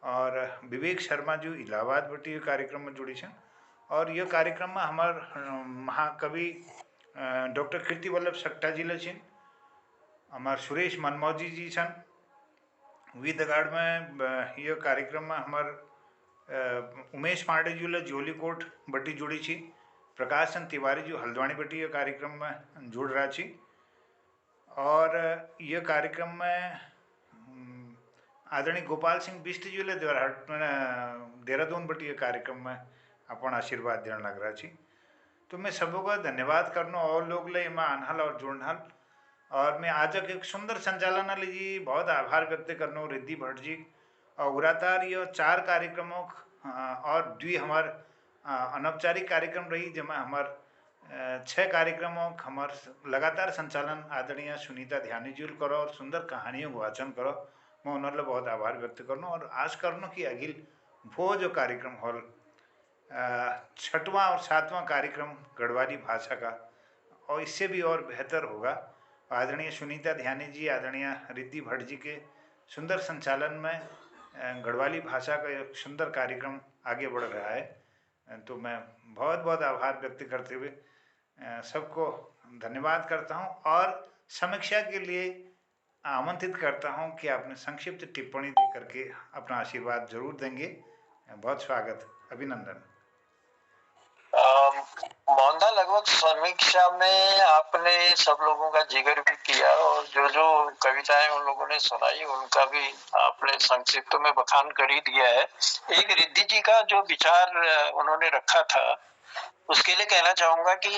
और विवेक शर्मा जी इलाहाबाद बटी ये कार्यक्रम में जुड़ी छन। और यह कार्यक्रम में हमार महाकवि डॉक्टर कीर्ति वल्लभ सक्टा जी लछिन, हमार सुरेश मनमौजी जी छन। वीदगाड़ में यह कार्यक्रम में हमार उमेश पांडे जी ला जोलीकोट बटी जुड़ी छी, प्रकाश चंद तिवारी जी हल्द्वानी बटी यह कार्यक्रम में जुड़ रहा छी। और यह कार्यक्रम में आदरणीय गोपाल सिंह बिष्ट जी ले देहरादून बटी यह कार्यक्रम में अपन आशीर्वाद देने लग रहा छी। तो मैं सबों का धन्यवाद करना और लोग ले में आनहल और जुड़नहल। और मैं आज एक सुंदर संचालन लीजिए बहुत आभार व्यक्त करना रिद्धि भट्ट जी और उरातार ये 4 कार्यक्रमों और 2 हमार अनौपचारिक कार्यक्रम रही जिसमें हमार 6 कार्यक्रमों हमार लगातार संचालन आदरणीय सुनीता ध्यानी जी करो और सुंदर कहानियों को वाचन करो। मैं उन्होंने बहुत आभार व्यक्त करना और आश करना कि अगिल वो जो कार्यक्रम हॉल 6वां और 7वां कार्यक्रम गढ़वाली भाषा का और इससे भी और बेहतर होगा। आदरणीय सुनीता ध्यानी जी आदरणीय रिद्धि भट्ट जी के सुंदर संचालन में गढ़वाली भाषा का एक सुंदर कार्यक्रम आगे बढ़ रहा है। तो मैं बहुत बहुत आभार व्यक्त करते हुए सबको धन्यवाद करता हूं और समीक्षा के लिए आमंत्रित करता हूं कि आपने संक्षिप्त टिप्पणी दे करके अपना आशीर्वाद जरूर देंगे। बहुत स्वागत, अभिनंदन। मोहनदा, लगभग समीक्षा में आपने सब लोगों का जिक्र भी किया और जो जो कविताएं उन लोगों ने सुनाई उनका भी आपने संक्षिप्त में बखान कर ही दिया है। एक रिद्धि जी का जो विचार उन्होंने रखा था उसके लिए कहना चाहूंगा कि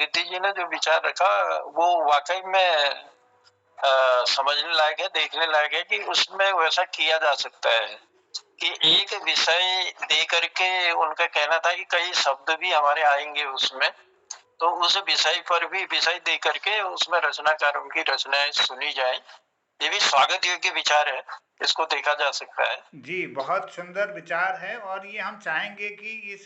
रिद्धि जी ने जो विचार रखा वो वाकई में समझने लायक है, देखने लायक है कि उसमें वैसा किया जा सकता है कि एक विषय दे करके उनका कहना था कि कई शब्द भी हमारे आएंगे उसमें, तो उस विषय पर भी विषय दे करके उसमें रचनाकारों की रचनाएं सुनी जाए। ये भी स्वागत योग्य विचार है, इसको देखा जा सकता है। जी बहुत सुंदर विचार है और ये हम चाहेंगे कि इस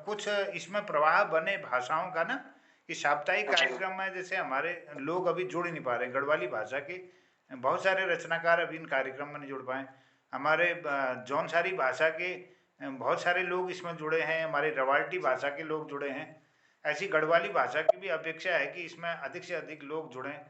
कुछ इसमें प्रवाह बने भाषाओं का ना। इस साप्ताहिक कार्यक्रम में जैसे हमारे लोग अभी जुड़ नहीं पा रहे, गढ़वाली भाषा के बहुत सारे रचनाकार अभी इन कार्यक्रम में नहीं जुड़ पाए। हमारे जौनसारी भाषा के बहुत सारे लोग इसमें जुड़े हैं, हमारे रवाल्टी भाषा के लोग जुड़े हैं। ऐसी गढ़वाली भाषा की भी अपेक्षा है कि इसमें अधिक से अधिक लोग जुड़ें।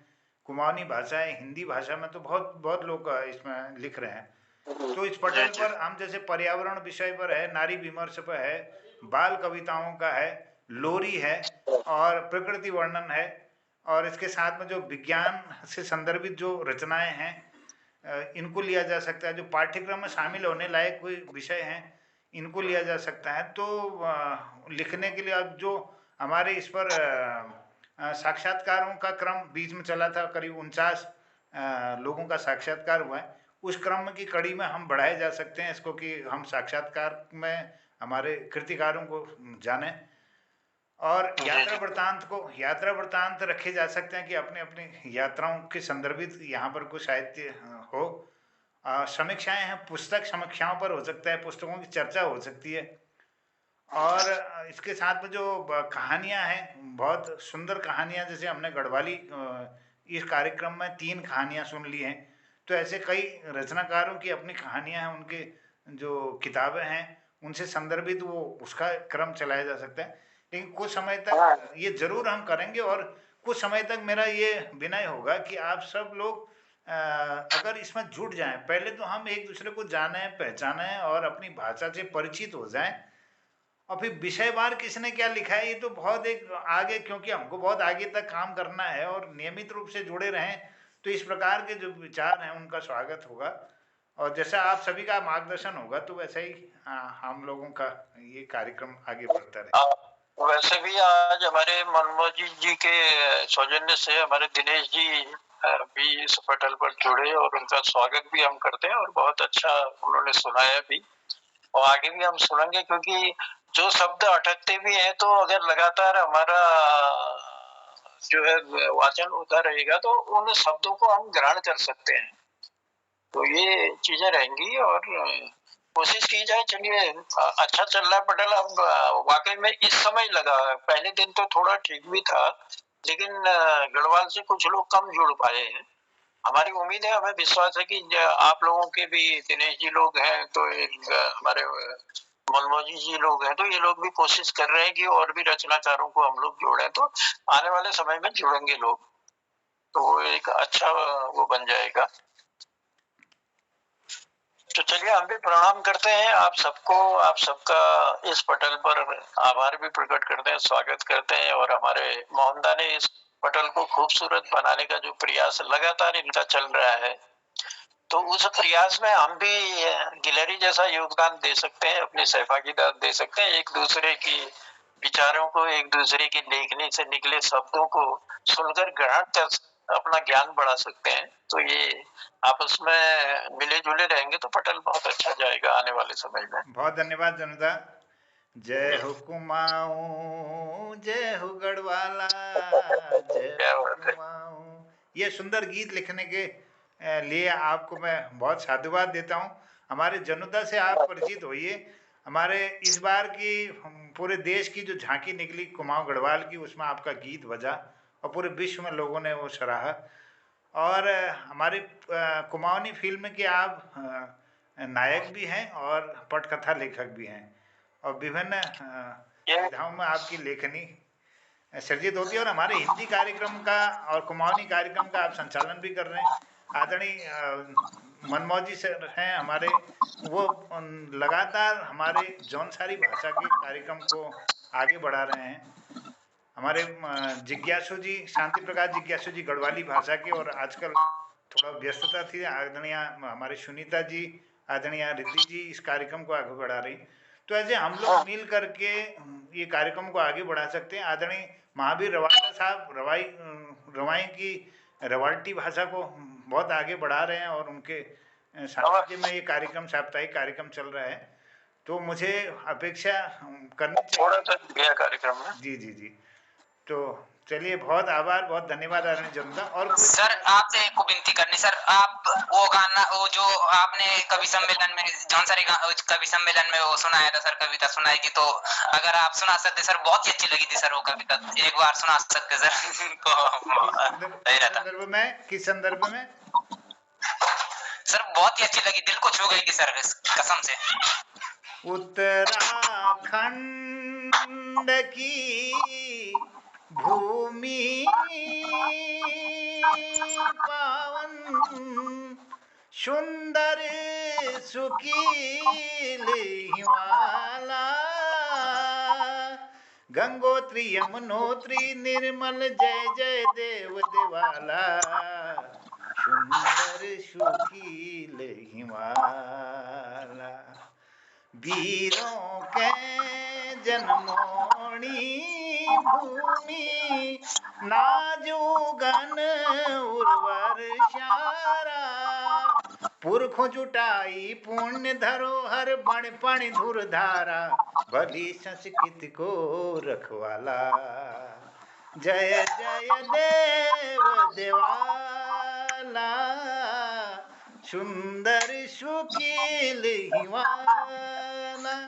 कुमाऊनी भाषा है, हिंदी भाषा में तो बहुत बहुत लोग इसमें लिख रहे हैं। तो इस पटल पर हम जैसे पर्यावरण विषय पर है, नारी विमर्श पर है, बाल कविताओं का है, लोरी है और प्रकृति वर्णन है और इसके साथ में जो विज्ञान से संदर्भित जो रचनाएं हैं इनको लिया जा सकता है। जो पाठ्यक्रम में शामिल होने लायक कोई विषय हैं इनको लिया जा सकता है। तो लिखने के लिए अब जो हमारे इस पर साक्षात्कारों का क्रम बीच में चला था, करीब 49 लोगों का साक्षात्कार हुआ है, उस क्रम की कड़ी में हम बढ़ाए जा सकते हैं इसको कि हम साक्षात्कार में हमारे कृतिकारों को जानें और यात्रा वृत्तांत रखे जा सकते हैं कि अपने अपनी यात्राओं के संदर्भित यहाँ पर कुछ साहित्य हो। समीक्षाएं हैं, पुस्तक समीक्षाओं पर हो सकता है, पुस्तकों की चर्चा हो सकती है और इसके साथ में जो कहानियां हैं, बहुत सुंदर कहानियां, जैसे हमने गढ़वाली इस कार्यक्रम में 3 कहानियां सुन ली हैं। तो ऐसे कई रचनाकारों की अपनी कहानियां हैं, उनके जो किताबें हैं उनसे संदर्भित वो उसका क्रम चलाया जा सकता है। लेकिन कुछ समय तक ये जरूर हम करेंगे और कुछ समय तक मेरा ये विनय होगा कि आप सब लोग अगर इसमें जुट जाएं, पहले तो हम एक दूसरे को जाने पहचाने और अपनी भाषा से परिचित हो जाएं और फिर विषयवार किसने क्या लिखा है ये तो बहुत एक आगे, क्योंकि हमको बहुत आगे तक काम करना है और नियमित रूप से जुड़े रहें तो इस प्रकार के जो विचार हैं उनका स्वागत होगा और जैसा आप सभी का मार्गदर्शन होगा तो वैसे ही हम लोगों का ये कार्यक्रम आगे बढ़ता रहेगा। वैसे भी आज हमारे मनमोजी जी के सौजन्य से हमारे दिनेश जी भी इस पटल पर जुड़े और उनका स्वागत भी हम करते हैं और बहुत अच्छा उन्होंने सुनाया भी और आगे भी हम सुनेंगे, क्योंकि जो शब्द अटकते भी हैं तो अगर लगातार हमारा जो है वाचन होता रहेगा तो उन शब्दों को हम ग्रहण कर सकते हैं। तो ये चीजें रहेंगी और कोशिश की जाए। चलिए अच्छा चल रहा है पटेल। अब वाकई में इस समय लगा, पहले दिन तो थोड़ा ठीक भी था, लेकिन गढ़वाल से कुछ लोग कम जुड़ पाए हैं। हमारी उम्मीद है, हमें विश्वास है कि आप लोगों के भी दिनेश जी लोग हैं, तो एक हमारे मनमोजी जी लोग हैं, तो ये लोग भी कोशिश कर रहे हैं कि और भी रचनाकारों को हम लोग जोड़ें, तो आने वाले समय में जुड़ेंगे लोग, तो वो एक अच्छा वो बन जाएगा। तो चलिए हम भी प्रणाम करते हैं आप सबको, आप सबका इस पटल पर आभार भी प्रकट करते हैं, स्वागत करते हैं। और हमारे मोहनदा ने इस पटल को खूबसूरत बनाने का जो प्रयास लगातार इनका चल रहा है, तो उस प्रयास में हम भी गिलहरी जैसा योगदान दे सकते हैं, अपनी सहभागीदार दे सकते हैं, एक दूसरे की विचारों को, एक दूसरे की लेखनी से निकले शब्दों को सुनकर ग्रहण कर अपना ज्ञान बढ़ा सकते हैं। तो ये आपस में मिले जुले रहेंगे तो पटल बहुत अच्छा जाएगा आने वाले समय में। बहुत धन्यवाद जनुदा। जय हो कुमाऊं, जय हो गढ़वाला, जय हो कुमाऊं। ये सुंदर गीत लिखने के लिए आपको मैं बहुत साधुवाद देता हूँ। हमारे जनुदा से आप परिचित होइए। हमारे इस बार की पूरे देश की जो झांकी निकली कुमाऊं गढ़वाल की, उसमें आपका गीत बजा और पूरे विश्व में लोगों ने वो सराहा। और हमारी कुमाऊनी फिल्म के आप नायक भी हैं और पटकथा लेखक भी हैं, और विभिन्न विधाओं में आपकी लेखनी सर्जित होती है। और हमारे हिंदी कार्यक्रम का और कुमाऊनी कार्यक्रम का आप संचालन भी कर रहे हैं। आदरणीय मनमोजी सर हैं हमारे, वो लगातार हमारे जौनसारी भाषा के कार्यक्रम को आगे बढ़ा रहे हैं। हमारे जिज्ञासु जी, शांति प्रकाश जिज्ञासु जी गढ़वाली भाषा के, और आजकल थोड़ा व्यस्तता थी, आदरणीय हमारे सुनीता जी, आदरणीय रिद्धि जी इस कार्यक्रम को आगे बढ़ा रही। तो ऐसे हम लोग मिल करके ये कार्यक्रम को आगे बढ़ा सकते हैं। आदरणीय महावीर रवाला साहब रवाई की रवाल्टी भाषा को बहुत आगे बढ़ा रहे हैं, और उनके सानिध्य में ये कार्यक्रम, साप्ताहिक कार्यक्रम चल रहा है। तो मुझे अपेक्षा करनी थोड़ा सा गया कार्यक्रम में। जी जी जी। तो चलिए, बहुत आभार, बहुत धन्यवाद आदरणीय जनुदा। और सर आपसे एक विनती करनी सर, आप वो गाना, वो जो आपने कवि सम्मेलन में, जौनसारी कवि सम्मेलन में वो सुनाया था सर, कविता सुनाई थी, तो अगर आप सुना सकते सर, बहुत ही अच्छी लगी थी सर वो कविता, एक बार सुना सकते सर तो सही रहता। किस संदर्भ में सर? बहुत ही अच्छी लगी, दिल को छू गई थी सर, कसम से। उत्तराखंड की भूमि पावन, सुंदर सुकील हिमाला, गंगोत्री यमुनोत्री निर्मल, जय जय देव देवाला, सुंदर सुकील हिमाला, वीरों के जन्मोणी भूमि, नाजुगन उर्वर शारा, पुरखों जुटाई पुण्य धरोहर, बण पण धुर धारा, भली संस्कृति को रखवाला, जय जय देव देवाला, सुंदर सुकील हिमाला।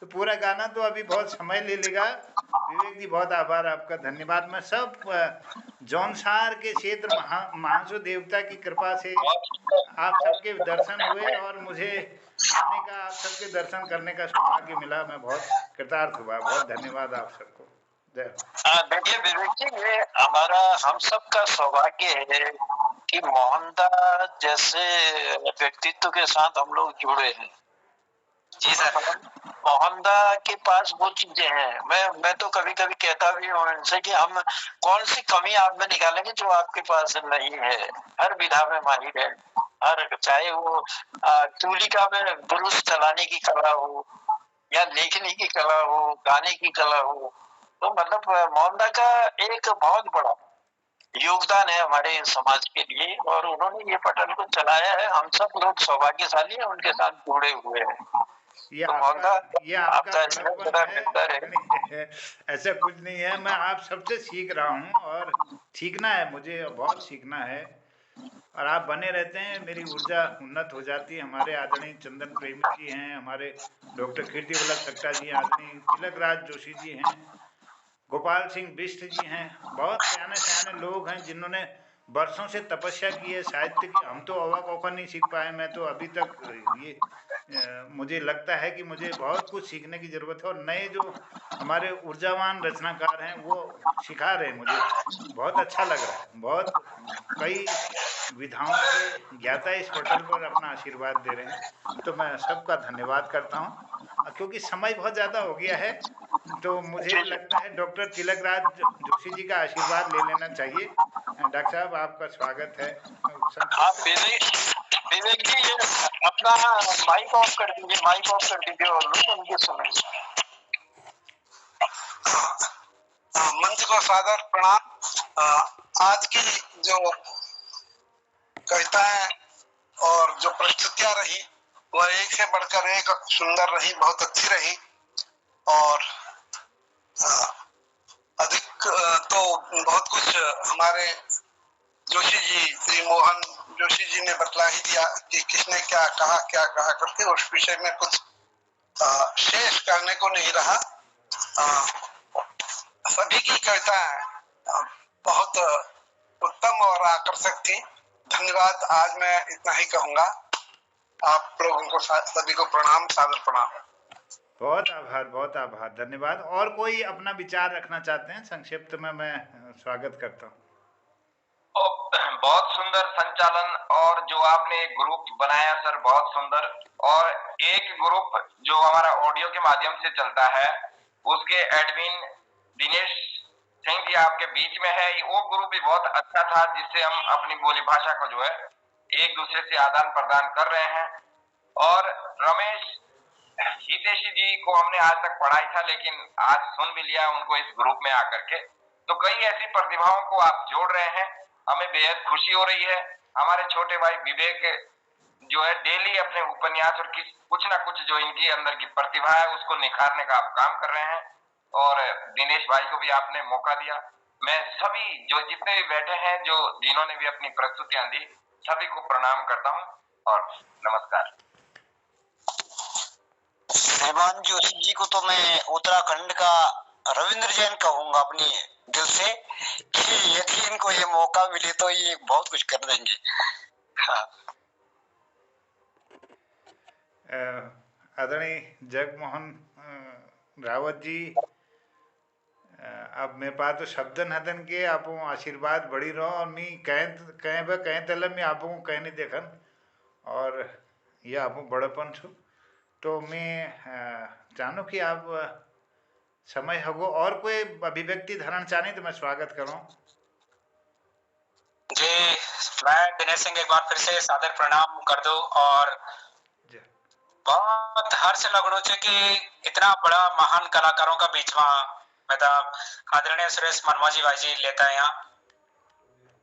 तो पूरा गाना तो अभी बहुत समय ले लेगा। विवेक जी बहुत आभार आपका, धन्यवाद। मैं सब जौनसार के क्षेत्र महासु देवता की कृपा से आप सबके दर्शन हुए और मुझे आने का, आप सबके दर्शन करने का सौभाग्य मिला। मैं बहुत कृतार्थ हुआ। बहुत धन्यवाद आप सबको। देखिए विवेक जी, ये हमारा हम सब का सौभाग्य है कि मोहनदा जैसे व्यक्तित्व के साथ हम लोग जुड़े हैं। जी सर। मोहनदा के पास वो चीजें हैं। मैं तो कभी कभी कहता भी हूँ इनसे कि हम कौन सी कमी आप में निकालेंगे जो आपके पास नहीं है। हर विधा में माहिर है, हर, चाहे वो तूलिका में बुरुश चलाने की कला हो या लेखनी की कला हो, गाने की कला हो, तो मतलब मोहनदा का एक बहुत बड़ा योगदान है हमारे समाज के लिए, और उन्होंने ये पटल को चलाया है। हम सब लोग सौभाग्यशाली हैं, उनके साथ जुड़े हुए हैं। ये तो आपका आप तो ऐसे बड़प्पन बड़ा है। मिलता रहे। ऐसा कुछ नहीं है, मैं आप सबसे सीख रहा हूँ और सीखना है, मुझे बहुत सीखना है। और आप बने रहते हैं, मेरी ऊर्जा उन्नत हो जाती है। हमारे आदरणीय चंदन प्रेमी जी हैं, हमारे डॉक्टर कीर्ति वल्लभ सक्टा जी, आदरणीय तिलक राज जोशी जी हैं, गोपाल सिंह बिष्ट जी हैं, बहुत सयाने सयाने लोग हैं जिन्होंने वर्षों से तपस्या की है साहित्य की। हम तो अवाक अवका नहीं सीख पाए। मैं तो अभी तक ये मुझे लगता है कि मुझे बहुत कुछ सीखने की ज़रूरत है। और नए जो हमारे ऊर्जावान रचनाकार हैं वो सिखा रहे हैं मुझे, बहुत अच्छा लग रहा है। बहुत कई विधाओं के ज्ञाता इस पटल पर अपना आशीर्वाद दे रहे हैं, तो मैं सबका धन्यवाद करता हूँ। क्योंकि समय बहुत ज़्यादा हो गया है, तो मुझे लगता है डॉक्टर तिलक राज जोशी जी का आशीर्वाद ले लेना चाहिए। डॉक्टर साहब, आपका स्वागत है। आप विवेक जी ये अपना माइक ऑफ कर दीजिए और लोग उनके सुनेंगे। मंच को सादर प्रणाम। आज की जो कविताएं और जो प्रस्तुतियां रही वह एक से बढ़कर एक सुंदर रही, बहुत अच्छी रही। और अधिक तो बहुत कुछ हमारे जोशी जी, श्री मोहन जोशी जी ने बतला ही दिया कि किसने क्या कहा करके। उस विषय में कुछ शेष करने को नहीं रहा। सभी की कविताएं बहुत उत्तम और आकर्षक थी। धन्यवाद। आज मैं इतना ही कहूंगा। आप लोगों को सभी को प्रणाम, सादर प्रणाम। बहुत आभार, बहुत आभार, धन्यवाद। और कोई अपना विचार रखना चाहते हैं संक्षिप्त में? मैं स्वागत करता हूँ। बहुत सुंदर संचालन, और जो आपने एक ग्रुप बनाया सर, बहुत सुंदर। और एक ग्रुप जो हमारा ऑडियो के माध्यम से चलता है, उसके एडमिन दिनेश सिंह जी आपके बीच में है। वो ग्रुप भी बहुत अच्छा था, जिससे हम अपनी बोली भाषा को जो है एक दूसरे से आदान प्रदान कर रहे हैं। और रमेश हितेशी जी को हमने आज तक पढ़ाई था, लेकिन आज सुन भी लिया उनको इस ग्रुप में आकर के। तो कई ऐसी प्रतिभाओं को आप जोड़ रहे हैं, हमें बेहद खुशी हो रही है। हमारे छोटे भाई विवेक जो है डेली अपने उपन्यास और कुछ ना कुछ जो इनकी अंदर की प्रतिभा है उसको निखारने का आप काम कर रहे हैं। और दिनेश भाई को भी आपने मौका दिया। मैं सभी जो जितने भी बैठे हैं, जो जिन्होंने भी अपनी प्रस्तुतियां दी, सभी को प्रणाम करता हूँ और नमस्कार। श्रीमान जोशी जी को तो मैं उत्तराखंड का रविंद्र जैन कहूंगा अपनी दिल से, कि यदि इनको ये मौका मिले तो ये बहुत कुछ कर देंगे। हाँ। आदरणीय जगमोहन रावत जी, अब मेरे पास तो शब्द नदन के आप आशीर्वाद बढ़ी रहो। और मैं कहें तलब में आप कहने देखन, और ये आप बड़पन छो, तो मैं चाहूँ कि आप समय हगो और कोई अभिव्यक्ति धारण चाहे तो मैं स्वागत करूँ। जी, मैं दिनेश सिंह एक बार फिर से सादर प्रणाम कर दो। और बहुत हर्ष लगड़ो छे कि इतना बड़ा महान कलाकारों का बीच में मतलब आदरणीय सुरेश मनमोजी भाई जी लेता है यहाँ।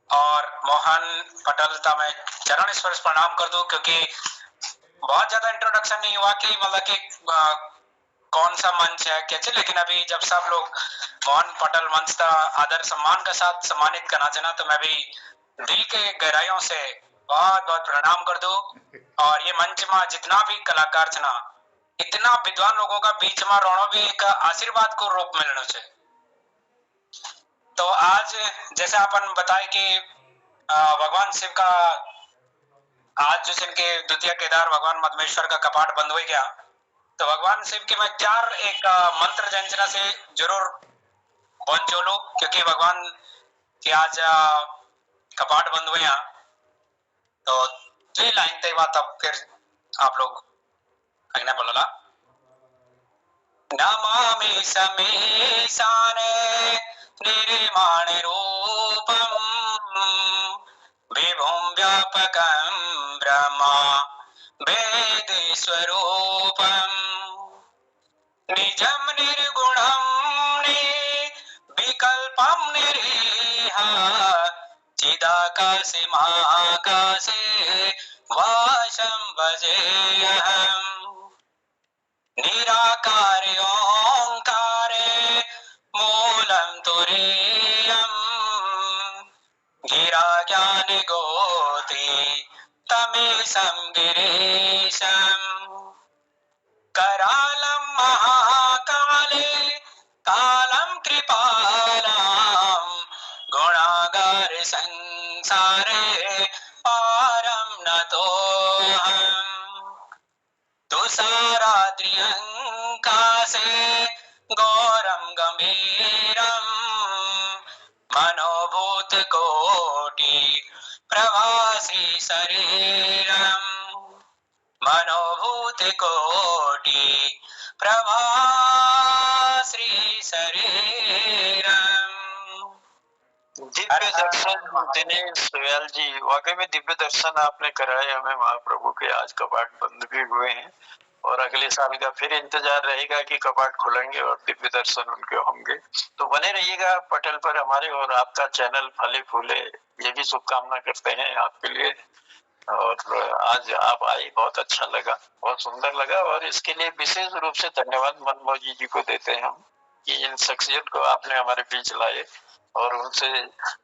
और मोहन पटल का मैं चरण स्पर्श प्रणाम कर दूं, क्योंकि बहुत ज्यादा इंट्रोडक्शन नहीं हुआ कि मतलब कि कौन सा मंच है कैसे। लेकिन अभी जब सब लोग मोहन पटल मंच का आदर सम्मान के साथ सम्मानित करना चाहना, तो मैं भी दिल के गहराइयों से बहुत बहुत प्रणाम कर दूं। और ये मंच में जितना भी कलाकार थे ना, इतना विद्वान लोगों का बीच में रोनो भी एक आशीर्वाद को रूप मिलना चाहिए। तो आज जैसे अपन बताए कि भगवान शिव का आज जो जिनके द्वितीय केदार भगवान मधमेश्वर का कपाट बंद हो गया, तो भगवान शिव के मैं चार एक मंत्र जंचना से जरूर पहुंचोलो, क्योंकि भगवान की आज कपाट बंद हुए यहाँ। तो ये लाइन तय बात अब फिर आप लोग कहना बोला। नमामि समीशाने निर्माण रूपम विभुं व्यापकं ब्रह्मा वेद स्वरूपम निजं निर्गुणं निर्विकल्पं निरीह चिदाकाशे महाकाशे वासं भजेऽहम्। निराकार ओंकारे मूलं तुरीयम् गिरा ज्ञान गोत्री तमीशं गिरीशम् करालं महाकाले कालं कृपालं गुणागार संसारे पारं नतोऽहम् तुषाराद्रियंकासे गौरं गंभीरं मनोभूत कोटि प्रवासी शरीरं मनोभूत कोटि प्रवासी शरीरं। दिव्य दर्शन दिनेश सोयाल जी, वाकई में दिव्य दर्शन आपने कराए हमें महाप्रभु के। आज कपाट बंद भी हुए हैं और अगले साल का फिर इंतजार रहेगा कि कपाट खुलेंगे और दिव्य दर्शन उनके होंगे। तो बने रहिएगा पटल पर हमारे, और आपका चैनल फले फूले ये भी शुभकामना करते हैं आपके लिए। और आज आप आए, बहुत अच्छा लगा, बहुत सुंदर लगा, और इसके लिए विशेष रूप से धन्यवाद मनमोजी जी को देते हैं हम कि इन शख्सियत को आपने हमारे बीच लाए और उनसे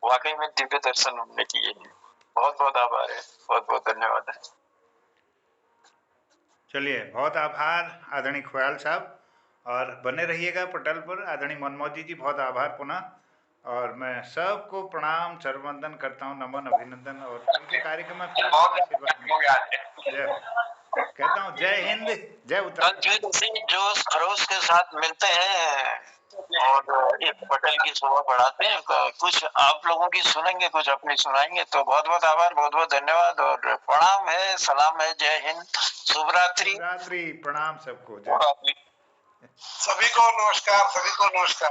वाकई में दिव्य दर्शन हमने किए हैं। बहुत बहुत आभार है, बहुत बहुत धन्यवाद है। चलिए, बहुत आभार आदरणीय ख्याल साहब, और बने रहिएगा पटल पर। आदरणीय मनमोजी जी, बहुत आभार पुनः। और मैं सबको प्रणाम सर्ववंदन करता हूँ, नमन अभिनंदन, और कल के कार्यक्रम में फिर कहता हूँ जय हिंद, जय उत्तराखंड। जोश खरोश के साथ मिलते हैं और एक पटल की शोभा बढ़ाते हैं। कुछ आप लोगों की सुनेंगे, कुछ अपनी सुनाएंगे। तो बहुत बहुत आभार, बहुत बहुत धन्यवाद, और प्रणाम है, सलाम है, जय हिंद, शुभ रात्रि, प्रणाम सबको, सभी को नमस्कार, सभी को नमस्कार।